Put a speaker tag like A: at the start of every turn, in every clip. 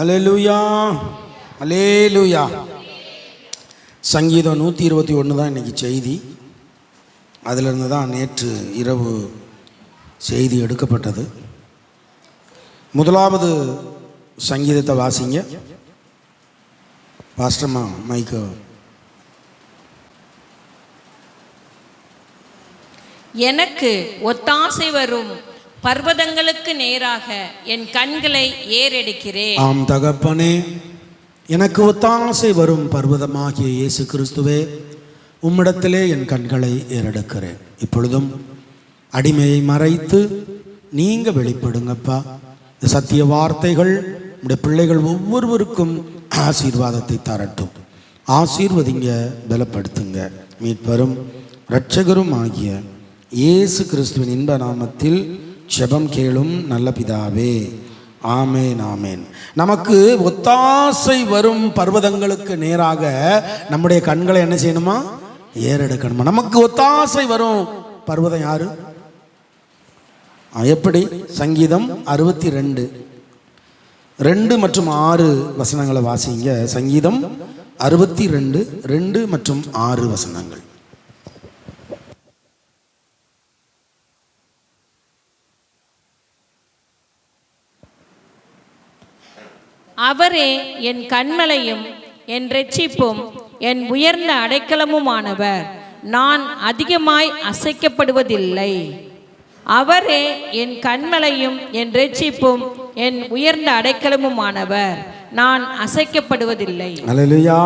A: அல்லேலூயா, அல்லேலூயா. சங்கீதம் 121 தான் இன்றைக்கி செய்தி. அதிலிருந்து தான் நேற்று இரவு செய்தி எடுக்கப்பட்டது. முதலாவது சங்கீதத்தை வாசிங்க பாஸ்டர்மா. மைக்கு.
B: எனக்கு ஒத்தாசை வரும் பர்வதங்களுக்கு நேராக என் கண்களை ஏறெடுக்கிறேன்.
A: ஆம் தகப்பனே, எனக்கு ஒத்தாசை வரும் பர்வதமாகிய இயேசு கிறிஸ்துவே, உம்மிடத்திலே என் கண்களை ஏறெடுக்கிறேன். இப்பொழுதும் அடிமையை மறைத்து நீங்க வெளிப்படுங்கப்பா. இந்த சத்திய வார்த்தைகள் உடைய பிள்ளைகள் ஒவ்வொருவருக்கும் ஆசீர்வாதத்தை தரட்டும். ஆசீர்வதிங்க, பலப்படுத்துங்க. மீட்பரும் இரட்சகரும் ஆகிய இயேசு கிறிஸ்துவின் இன்ப நாமத்தில் ஜெபம் கேளும் நல்ல பிதாவே, ஆமேன், ஆமேன். நமக்கு ஒத்தாசை வரும் பர்வதங்களுக்கு நேராக நம்முடைய கண்களை என்ன செய்யணுமா? ஏறெடுக்கணுமா? நமக்கு ஒத்தாசை வரும் பர்வதம் யாரு? எப்படி? சங்கீதம் 62:2 மற்றும் 6 வசனங்களை வாசிங்க. சங்கீதம் 62:2 மற்றும் 6 வசனங்கள்.
B: அவரே என் கண்மலையும் என் இரட்சிப்பும் என் உயர்ந்த அடைக்கலமுமானவர், நான் அதிகமாய் அசைக்கப்படுவதில்லை. அவரே என் கண்மலையும் என் இரட்சிப்பும் என் உயர்ந்த அடைக்கலமுமானவர், நான் அசைக்கப்படுவதில்லை.
A: அல்லேலூயா.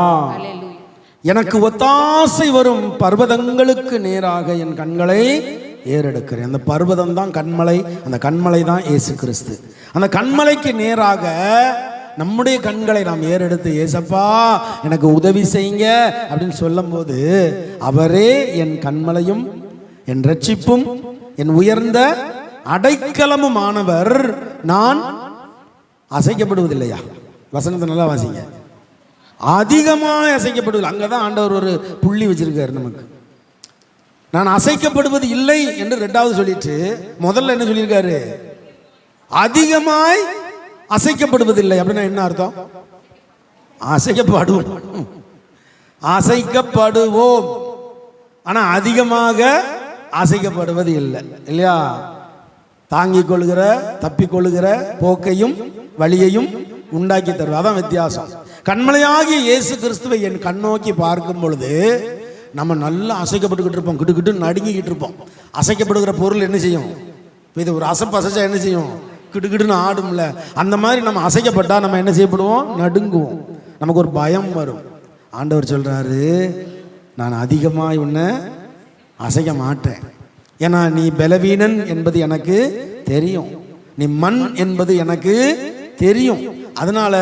A: எனக்கு ஒத்தாசை வரும் பர்வதங்களுக்கு நேராக என் கண்களை ஏறெடுக்கிறேன். அந்த பர்வதம் தான் கண்மலை, அந்த கண்மலை தான் இயேசு கிறிஸ்து. அந்த கண்மலைக்கு நேராக நம்முடைய கண்களை நாம் ஏறெடுத்து, ஏசப்பா எனக்கு உதவி செய்யுங்க அப்படின்னு சொல்லும் போது, அவரே என் கண்மலையும் என் இரட்சிப்பும் என் உயர்ந்த அடைக்கலமுமானவர், நான் அசைக்கப்படுவதில்லையா? வசனத்தை நல்லா வாசிங்க. அதிகமாக அசைக்கப்படுவதில்லை. அங்கதான் ஆண்டவர் ஒரு புள்ளி வச்சிருக்காரு நமக்கு. நான் அசைக்கப்படுவது இல்லை என்று 2வது சொல்லிட்டு முதல்ல என்ன சொல்லியிருக்காரு? அதிகமாய் அசைக்கப்படுவதில்லை. அப்படின்னா என்ன அர்த்தம்? அசைக்கப்படுவோம், ஆனா அதிகமாக அசைக்கப்படுவது இல்லை, இல்லையா? தாங்கிக் கொள்கிற, தப்பிக்கொள்கிற போக்கையும் வழியையும் உண்டாக்கி தருவது, அதான் வித்தியாசம். கண்மலையாகிய இயேசு கிறிஸ்துவை என் கண்ணோக்கி பார்க்கும் பொழுது நம்ம நல்லா அசைக்கப்பட்டுக்கிட்டு இருப்போம், கிட்டு நடுங்கிக்கிட்டு இருப்போம். அசைக்கப்படுகிற பொருள் என்ன செய்யும்? இது ஒரு அசைச்சா என்ன செய்யும்? கிடுகிடுன்னு ஆடும்ல. அந்த மாதிரி நம்ம அசைக்கப்பட்டா நம்ம என்ன செய்யப்படுவோம்? நடுங்குவோம், நமக்கு ஒரு பயம் வரும். ஆண்டவர் சொல்றாரு, நான் அதிகமாக உன்னை அசைக்க மாட்டேன். ஏன்னா நீ பலவீனன் என்பது எனக்கு தெரியும், நீ மண் என்பது எனக்கு தெரியும். அதனால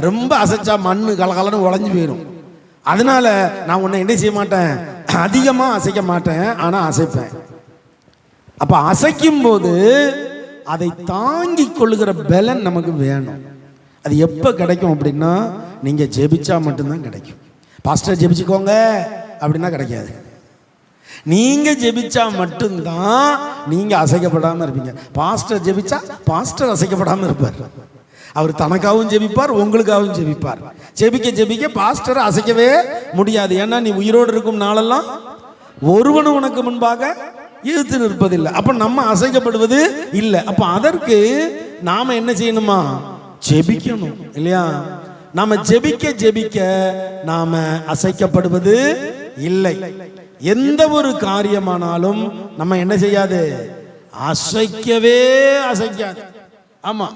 A: ரொம்ப அசைச்சா மண்ணு கலகலன்னு உடைஞ்சு போயிடும். அதனால நான் உன்னை என்ன செய்ய மாட்டேன்? அதிகமாக அசைக்க மாட்டேன், ஆனா அசைப்பேன். அப்ப அசைக்கும் போது அதை தாங்கி கொள்ளுகிற பலன் நமக்கு வேணும். அது எப்ப கிடைக்கும் அப்படின்னா, நீங்க ஜெபிச்சா மட்டும்தான் கிடைக்கும். பாஸ்டர் ஜெபிச்சுக்கோங்க அப்படின்னா கிடைக்காது. நீங்க ஜெபிச்சா மட்டும்தான் நீங்க அசைக்கப்படாம இருப்பீங்க. பாஸ்டர் ஜெபிச்சா பாஸ்டர் அசைக்கப்படாம இருப்பார். அவர் தனக்காகவும் ஜெபிப்பார், உங்களுக்காகவும் ஜெபிப்பார். ஜெபிக்க பாஸ்டரை அசைக்கவே முடியாது. ஏன்னா நீ உயிரோடு இருக்கும் நாளெல்லாம் ஒருவனும் உனக்கு முன்பாக எதிர்த்து நிற்பதில்லை. அப்ப நம்ம அசைக்கப்படுவது இல்லை. அப்ப அதற்கு நாம என்ன செய்யணுமா? ஜெபிக்கணும், இல்லையா? நாம ஜெபிக்க நாம அசைக்கப்படுவது இல்லை. எந்த ஒரு காரியமானாலும் நம்ம என்ன செய்யாது? அசைக்காது. ஆமா,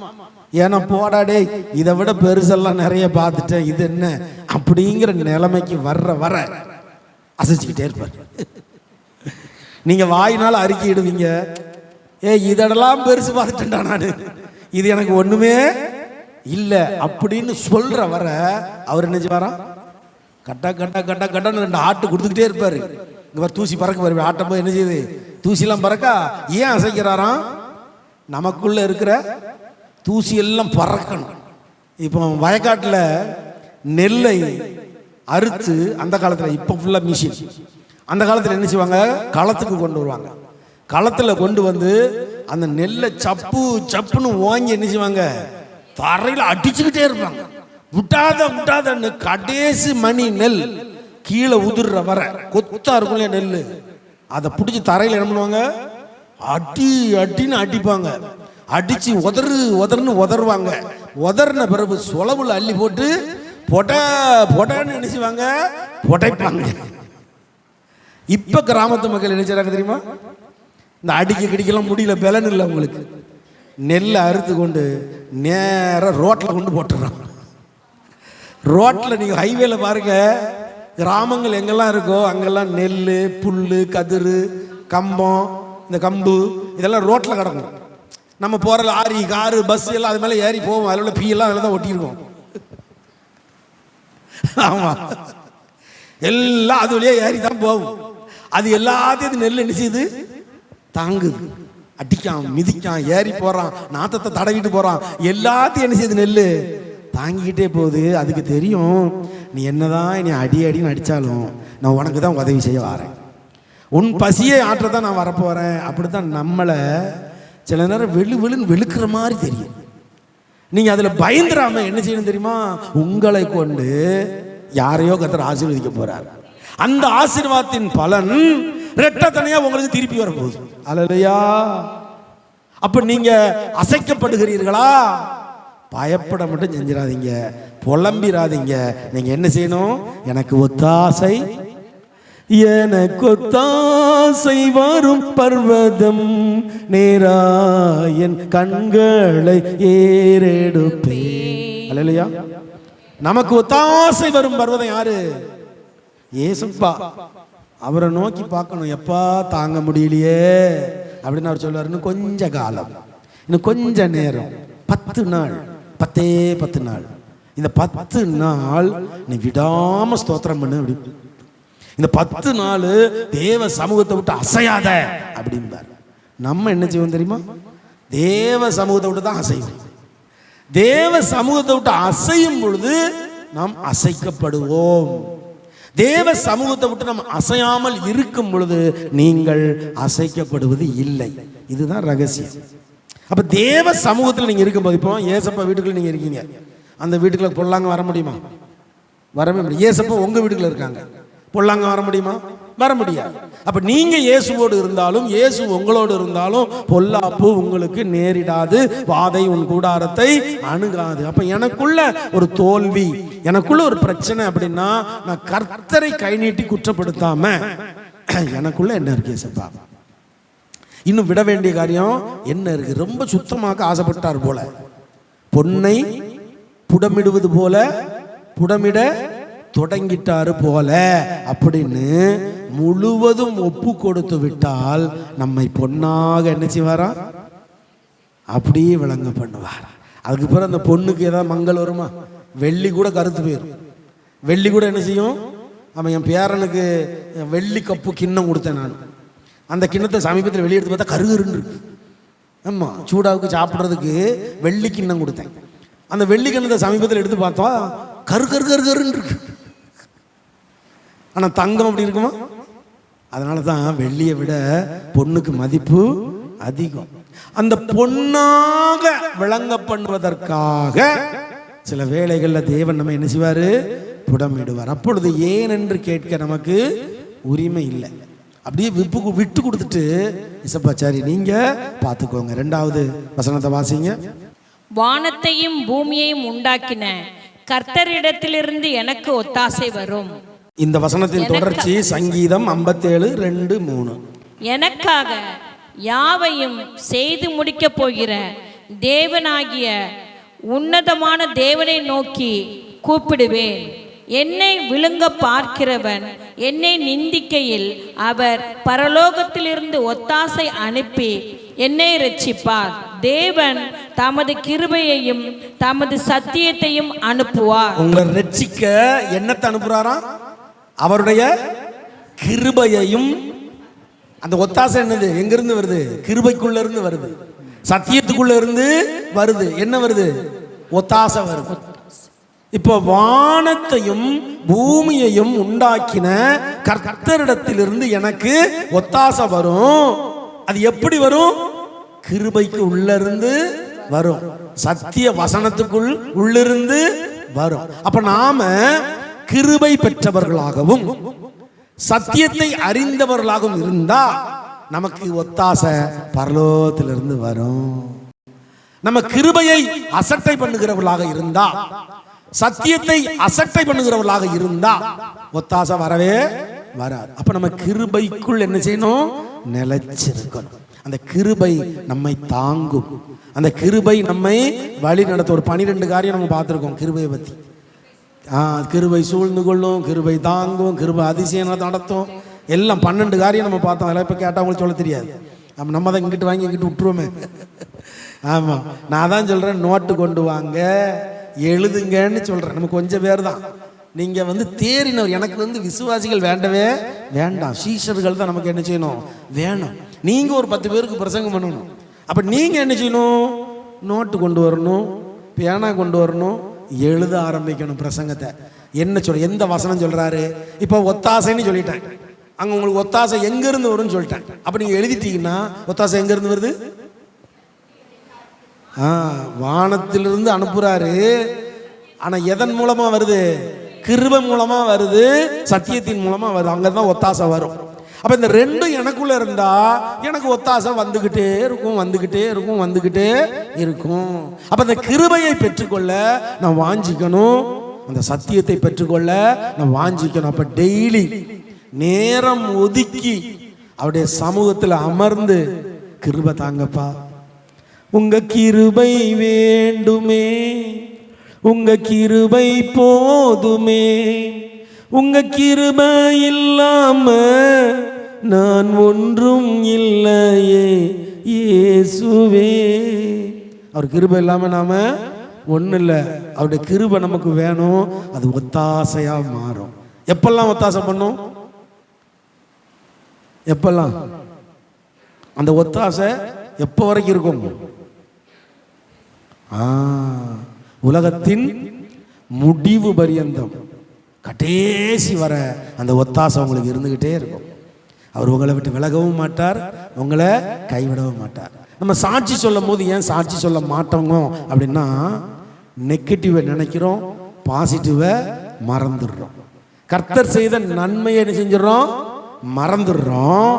A: ஏன்னா போடாடே இதை விட பெருசெல்லாம் நிறைய பார்த்துட்டேன், இது என்ன அப்படிங்கிற நிலைமைக்கு வர அசைச்சுக்கிட்டே இருப்பார். நீங்க வாயினால அறிக்கையிடுவீங்க, இதெல்லாம் பெருசு பார்த்துட்டேன்டா நானு, இது எனக்கு ஒண்ணுமே இல்லை அப்படின்னு சொல்ற வர அவர் என்ன செய்வாரா? கட்டன்னு 2 ஆட்டு கொடுத்துக்கிட்டே இருப்பாரு. இங்க தூசி பறக்க வருவேன், ஆட்டம் போது என்ன செய்யுது? தூசிலாம் பறக்கா. ஏன் அசைக்கிறாராம்? நமக்குள்ள இருக்கிற தூசி எல்லாம் பறக்கணும். இப்போ வயக்காட்டுல நெல்லை அறுத்து, அந்த காலத்துல, இப்ப ஃபுல்லா மிஷின், அந்த காலத்தில் என்ன செய்வாங்க? களத்துக்கு கொண்டு வருவாங்க. களத்தில் கொண்டு வந்து அந்த நெல்லை சப்புன்னு ஓங்கி என்ன செய்வாங்க? தரையில் அடிச்சுக்கிட்டே இருப்பாங்க. விட்டாதன்னு கடைசி மணி நெல் கீழே உதிர்ற வர கொத்தா இருக்கும் நெல், அதை பிடிச்சி தரையில் என்ன பண்ணுவாங்க, அடின்னு அடிப்பாங்க. அடிச்சு உதறுன்னு உதறுவாங்க. உதறின பிறகு சொலவுல அள்ளி போட்டு பொடன்னு நினைச்சுவாங்க, புடைப்பாங்க. இப்ப கிராமத்து மக்கள் என்ன செய்றாங்க தெரியுமா? இந்த கிடிக்கலாம் முடியல, பலன் இல்லை உங்களுக்கு, நெல்லை அறுத்து கொண்டு நேராக ரோட்டில் கொண்டு போட்டுறாங்க. ரோட்டில் நீங்கள் ஹைவேல பாருங்க, கிராமங்கள் எங்கெல்லாம் இருக்கோ அங்கெல்லாம் நெல், புல், கதிர், கம்பம், இந்த கம்பு இதெல்லாம் ரோட்டில் கிடக்கும். நம்ம போகிற லாரி, காரு, பஸ் எல்லாம் அது மேலே ஏறி போவோம். அதில் உள்ள பீயெல்லாம் அதில் தான் ஒட்டியிருக்கோம். ஆமாம், எல்லாம் அது வழியாக ஏறி தான் போகும். அது எல்லாத்தையும் நெல் என்ன செய்யுது, தாங்குது. அடிக்கான், மிதிக்கான், ஏறி போகிறான், நாத்தத்தை தடவிட்டு போகிறான், எல்லாத்தையும் என்ன செய்யுது, நெல் தாங்கிக்கிட்டே போகுது. அதுக்கு தெரியும், நீ என்னதான் என்னை அடின்னு அடித்தாலும் நான் உனக்கு தான் உதவி செய்ய வரேன், உன் பசியை ஆற்றதான் நான் வரப்போகிறேன். அப்படித்தான் நம்மளை சில நேரம் வெளுன்னு வெளுக்கிற மாதிரி தெரியும். நீங்கள் அதில் பயந்துடாம என்ன செய்யணும் தெரியுமா? உங்களை கொண்டு யாரையோ கர்த்தர் ஆசீர்வதிக்க போகிறார். அந்த ஆசீர்வாதத்தின் பலன் ரெட்டத்தனையா உங்களுக்கு திருப்பி வரப்போகுது. அல்லேலூயா. அப்ப நீங்க அசைக்கப்படுகிறீர்களா? பயப்பட மட்டும் செஞ்சிடாதீங்க, புலம்பிராதீங்க. நீங்க என்ன செய்யணும்? எனக்கு ஒத்தாசை வரும் பர்வதம் நேராயன் கண்களை ஏறெடுப்பே. அல்லேலூயா. நமக்கு ஒத்தாசை வரும் பர்வதம் யாரு? ஏசுப்பா. அவரை நோக்கி பார்க்கணும். எப்பா தாங்க முடியலையே அப்படின்னு அவர் சொல்லுவார். இன்னும் கொஞ்ச காலம், இன்னும் கொஞ்ச நேரம், 10 நாள், 10 நாள், இந்த 10 நாள் நீ விடாம ஸ்தோத்திரம் பண்ணு அப்படி. இந்த 10 நாள் தேவ சமூகத்தை விட்டு அசையாத அப்படின்பார். நம்ம என்ன செய்வோம் தெரியுமா? தேவ சமூகத்தை விட்டு தான் அசைவோம். தேவ சமூகத்தை விட்டு அசையும் பொழுது நாம் அசைக்கப்படுவோம். தேவ சமூகத்தை விட்டு நம்ம அசையாமல் இருக்கும் பொழுது நீங்கள் அசைக்கப்படுவது இல்லை. இதுதான் ரகசியம். அப்ப தேவ சமூகத்தில் நீங்க இருக்கும்போது, இப்போ ஏசப்பா வீட்டுக்குள்ள நீங்க இருக்கீங்க, அந்த வீட்டுக்குள்ள பொல்லாங்க வர முடியுமா? வரவே முடியும். ஏசப்பா உங்க வீட்டுக்குள்ள இருக்காங்க, பொல்லாங்க வர முடியுமா? வர முடியாது. அப்ப நீங்க இயேசுவோடு இருந்தாலும், இயேசு உங்களோடு இருந்தாலும் பொல்லாப்பு உங்களுக்கு நேரிடாது, வாதை உன் கூடாரத்தை அணுகாது. அப்ப எனக்குள்ள ஒரு தோல்வி, எனக்குள்ள ஒரு பிரச்சனை அப்படின்னா நான் கர்த்தரை கை நீட்டி குற்றப்படுத்தாம எனக்குள்ள என்ன இருக்கு ஏசப்பா, இன்னும் விட வேண்டிய காரியம் என்ன இருக்கு? ரொம்ப சுத்தமாக்க ஆசைப்பட்டார் போல, பொன்னை புடமிடுவது போல புடமிட தொடங்கிட்டாரு போல அப்படின்னு முழுவதும் ஒப்பு கொடுத்து விட்டால் நம்மை பொன்னாக என்ன செய்வாரா? அப்படியே விளங்க பண்ணுவார். அதுக்கு பிறகு அந்த பொண்ணுக்கு ஏதாவது மங்கள் வருமா? வெள்ளி கூட கருத்து போயிடும். வெள்ளி கூட என்ன செய்யும்? அவன் என் பேரனுக்கு வெள்ளி கப்பு கிண்ணம் கொடுத்தேன் நான். அந்த கிண்ணத்தை சமீபத்தில் வெளியே எடுத்து பார்த்தா கருகருன்னு இருக்கு. ஆமாம், சூடாவுக்கு சாப்பிட்றதுக்கு வெள்ளி கிண்ணம் கொடுத்தேன். அந்த வெள்ளி கிண்ணத்தை சமீபத்தில் எடுத்து பார்த்தா கருன்னு இருக்கு. ஆனால் தங்கம் அப்படி இருக்குமா? அதனால தான் வெள்ளியை விட பொண்ணுக்கு மதிப்பு அதிகம். அந்த பொன்னாக விளங்க பண்ணுவதற்காக சில வேளைகளில் தேவன் நம்ம என்ன செய்வார்? புடமிடுவார். அப்பொழுது ஏன் என்று கேட்க நமக்கு உரிமை இல்லை. அப்படியே விட்டு கொடுத்துட்டு இசப்பா சரி நீங்க பார்த்துக்கோங்க. 2வது வசனத்தை வாசிங்க.
B: வானத்தையும் பூமியையும் உண்டாக்கின கர்த்தரிடத்திலிருந்து எனக்கு ஒத்தாசை வரும்.
A: இந்த வசனத்தின் தொடர்ச்சி சங்கீதம் 57:2-3.
B: எனக்காக யாவையும் செய்து முடிக்க போகிற தேவனாகிய உன்னதமான தேவனை நோக்கி கூப்பிடுவேன். என்னை விழுங்க பார்க்கிறவன் என்னை நிந்திக்கையில் அவர் பரலோகத்திலிருந்து ஒத்தாசை அனுப்பி என்னை இரட்சிப்பார். தேவன் தமது கிருபையையும் தமது சத்தியத்தையும் அனுப்புவார்.
A: உங்களை ரட்சிக்க என்னத்தை அனுப்புறாரா? அவருடைய கிருபையையும். அந்த ஒத்தாசை என்னது? எங்கிருந்து வருது? கிருபைக்குள்ள இருந்து வருது, சத்தியத்துக்குள்ள இருந்து வருது. என்ன வருது? ஒத்தாசை வருது. இப்போ வானத்தையும் பூமியையும் உண்டாக்கின கர்த்தரிடத்திலிருந்து எனக்கு ஒத்தாசை வரும். அது எப்படி வரும்? கிருபைக்கு உள்ள இருந்து வரும். சத்திய வசனத்துக்குள் உள்ளிருந்து வரும். அப்ப நாம கிருபை பெற்றவர்களாகவும் சத்தியத்தை அறிந்தவர்களாகவும் இருந்தா நமக்கு ஒத்தாசை பரலோகத்திலிருந்து வரும். நம்ம கிருபையை அசட்டை பண்ணுகிறவர்களாக இருந்தா, சத்தியத்தை அசட்டை பண்ணுகிறவர்களாக இருந்தா ஒத்தாசை வரவே வராது. அப்ப நம்ம கிருபைக்குள் என்ன செய்யணும்? நிலைச்சிருக்கணும். அந்த கிருபை நம்மை தாங்கும். அந்த கிருபை நம்மை வழி நடத்த. ஒரு 12 காரியம் நம்ம பார்த்துருக்கோம் கிருபையை பத்தி. கிருபை சூழ்ந்து கொள்ளும், கிருபை தாங்கும், கிருபை அதிசயம் நடத்தும், எல்லாம் 12 காரியம் நம்ம பார்த்தோம். அதெல்லாம் இப்போ கேட்டால் அவங்களுக்கு சொல்ல தெரியாது. நம்ம தான் இங்கிட்டு வாங்கி இங்கிட்டு விட்டுருவோமே. ஆமாம், நான் தான் சொல்கிறேன், நோட்டு கொண்டு வாங்க, எழுதுங்கன்னு சொல்கிறேன். நம்ம கொஞ்சம் பேர் தான். நீங்கள் தேறினவர். எனக்கு விசுவாசிகள் வேண்டவே வேண்டாம். சீஷர்கள் தான் நமக்கு என்ன செய்யணும்? வேணும். நீங்கள் ஒரு 10 பேருக்கு பிரசங்கம் பண்ணணும். அப்போ நீங்கள் என்ன செய்யணும்? நோட்டு கொண்டு வரணும், பேனா கொண்டு வரணும், எழுத ஆரம்பிக்கணும் பிரசங்கத்தை. என்ன சொல்ற, எந்த வசனம் சொல்கிறாரு? இப்போ ஒத்தாசைன்னு சொல்லிட்டேன். அங்கே உங்களுக்கு ஒத்தாசை எங்கேருந்து வரும்னு சொல்லிட்டேன். அப்போ நீங்கள் எழுதிட்டீங்கன்னா ஒத்தாசை எங்கேருந்து வருது? வானத்திலிருந்து அனுப்புகிறாரு. ஆனால் எதன் மூலமாக வருது? கிருபை மூலமாக வருது, சத்தியத்தின் மூலமாக வருது. அங்கே தான் ஒத்தாசை வரும். அப்போ இந்த ரெண்டும் எனக்குள்ளே இருந்தால் எனக்கு ஒத்தாசை வந்துக்கிட்டே இருக்கும், வந்துக்கிட்டே இருக்கும், வந்துக்கிட்டே இருக்கும். அப்போ இந்த கிருபையை பெற்றுக்கொள்ள நான் வாஞ்சிக்கணும், அந்த சத்தியத்தை பெற்றுக்கொள்ள நான் வாஞ்சிக்கணும். அப்போ டெய்லி நேரம் ஒதுக்கி அவருடைய சமூகத்தில் அமர்ந்து, கிருபை தாங்கப்பா, உங்க கிருபை வேண்டுமே, உங்க கிருபை போதுமே, உங்க கிருபை இல்லாம நான் ஒன்றும் இல்லையே இயேசுவே. அவர் கிருபை இல்லாம நாம ஒன்றும் இல்லை. அவருடைய கிருபை நமக்கு வேணும். அது ஒத்தாசையா மாறும். எப்பெல்லாம் ஒத்தாசை பண்ணும்? எப்பெல்லாம்? அந்த ஒத்தாசை எப்போ வரைக்கும் இருக்கும்? உலகத்தின் முடிவு பரியந்தம், கடைசி வர அந்த ஒத்தாசை உங்களுக்கு இருந்துகிட்டே இருக்கும். அவர் உங்களை விட்டு விலகவும் மாட்டார், உங்களை கைவிடவும் மாட்டார். நம்ம சாட்சி சொல்லும் போது ஏன் சாட்சி சொல்ல மாட்டோங்க அப்படின்னா, நெகட்டிவை நினைக்கிறோம், பாசிட்டிவை மறந்துடுறோம். கர்த்தர் செய்த நன்மையை என்ன செஞ்சிடறோம்? மறந்துடுறோம்.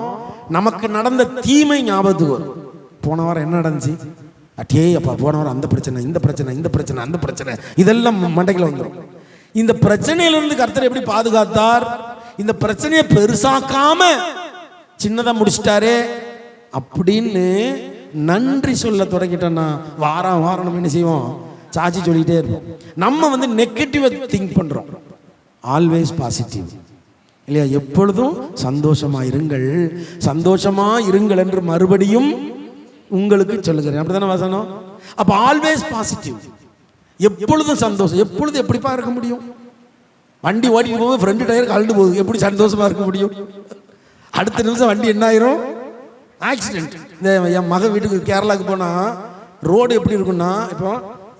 A: நமக்கு நடந்த தீமை ஞாபகத்துக்கு வரும். போன வாரம் என்ன நடந்துச்சு? அட்டே அப்பா, போன வாரம் அந்த பிரச்சனை, இந்த பிரச்சனை, இந்த பிரச்சனை, அந்த பிரச்சனை, இதெல்லாம் மண்டைக்குள்ள வந்துடும். இந்த பிரச்சனையிலிருந்து கர்த்தர் எப்படி பாதுகாத்தார்? இந்த பிரச்சனையை பெருசாக்காம சின்னதா முடிச்சிட்டாரே அப்படின்னு நன்றி சொல்ல தொடங்கிட்டோம்னா வாரம் வாரம் நம்ம என்ன செய்வோம்? சாட்சி சொல்லிட்டே இருப்போம். நம்ம நெகட்டிவ் திங்க் பண்றோம். ஆல்வேஸ் பாசிட்டிவ் இல்லையா? எப்பொழுதும் சந்தோஷமா இருங்கள், சந்தோஷமா இருங்கள் என்று மறுபடியும் உங்களுக்கு சொல்லுகிறேன். அப்படித்தானே வசனம்? அப்ப ஆல்வேஸ் பாசிட்டிவ், எப்பொழுதும் சந்தோஷம். எப்பொழுதும் எப்படிப்பா இருக்க முடியும்? வண்டி ஓட்டிட்டு போகும்போது ஃப்ரண்ட் டயர் கழண்டு போகுது, எப்படி சந்தோஷமா இருக்க முடியும்? அடுத்த நிமிஷம் வண்டி என்ன ஆயிரும்? ஆக்சிடென்ட். இந்த என் மக வீட்டுக்கு கேரளாவுக்கு போனா ரோடு எப்படி இருக்குன்னா, இப்போ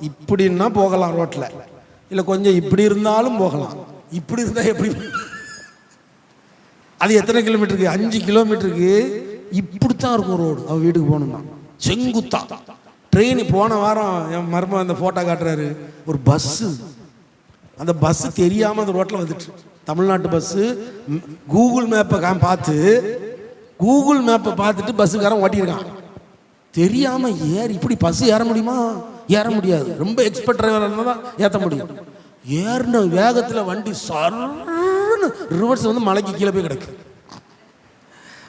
A: இப்படின்னா போகலாம் ரோட்ல, இல்லை கொஞ்சம் இப்படி இருந்தாலும் போகலாம். இப்படி இருந்தா எப்படி? அது எத்தனை கிலோமீட்டருக்கு? 5 கிலோமீட்டருக்கு இப்படித்தான் இருக்கும் ரோடு. அவன் வீட்டுக்கு போகணும்னா செங்குத்தா. ட்ரெயின் போன வாரம் என் மரும அந்த போட்டோ காட்டுறாரு. ஒரு பஸ்ஸு, அந்த பஸ்ஸு தெரியாமல் அந்த ரோட்டில் வந்துட்டு, தமிழ்நாட்டு பஸ்ஸு. கூகுள் மேப்பை பார்த்து, கூகுள் மேப்பை பார்த்துட்டு பஸ்ஸுக்காரன் ஓட்டியிருக்கான். தெரியாமல் இப்படி பஸ்ஸு ஏற முடியுமா? ஏற முடியாது. ரொம்ப எக்ஸ்பர்ட் டிரைவர் இருந்தால் தான் ஏற்ற முடியும். ஏறின வேகத்தில் வண்டி சர்ன்னு ரிவர்ஸ் மலைக்கு கீழே போய் கிடக்கு.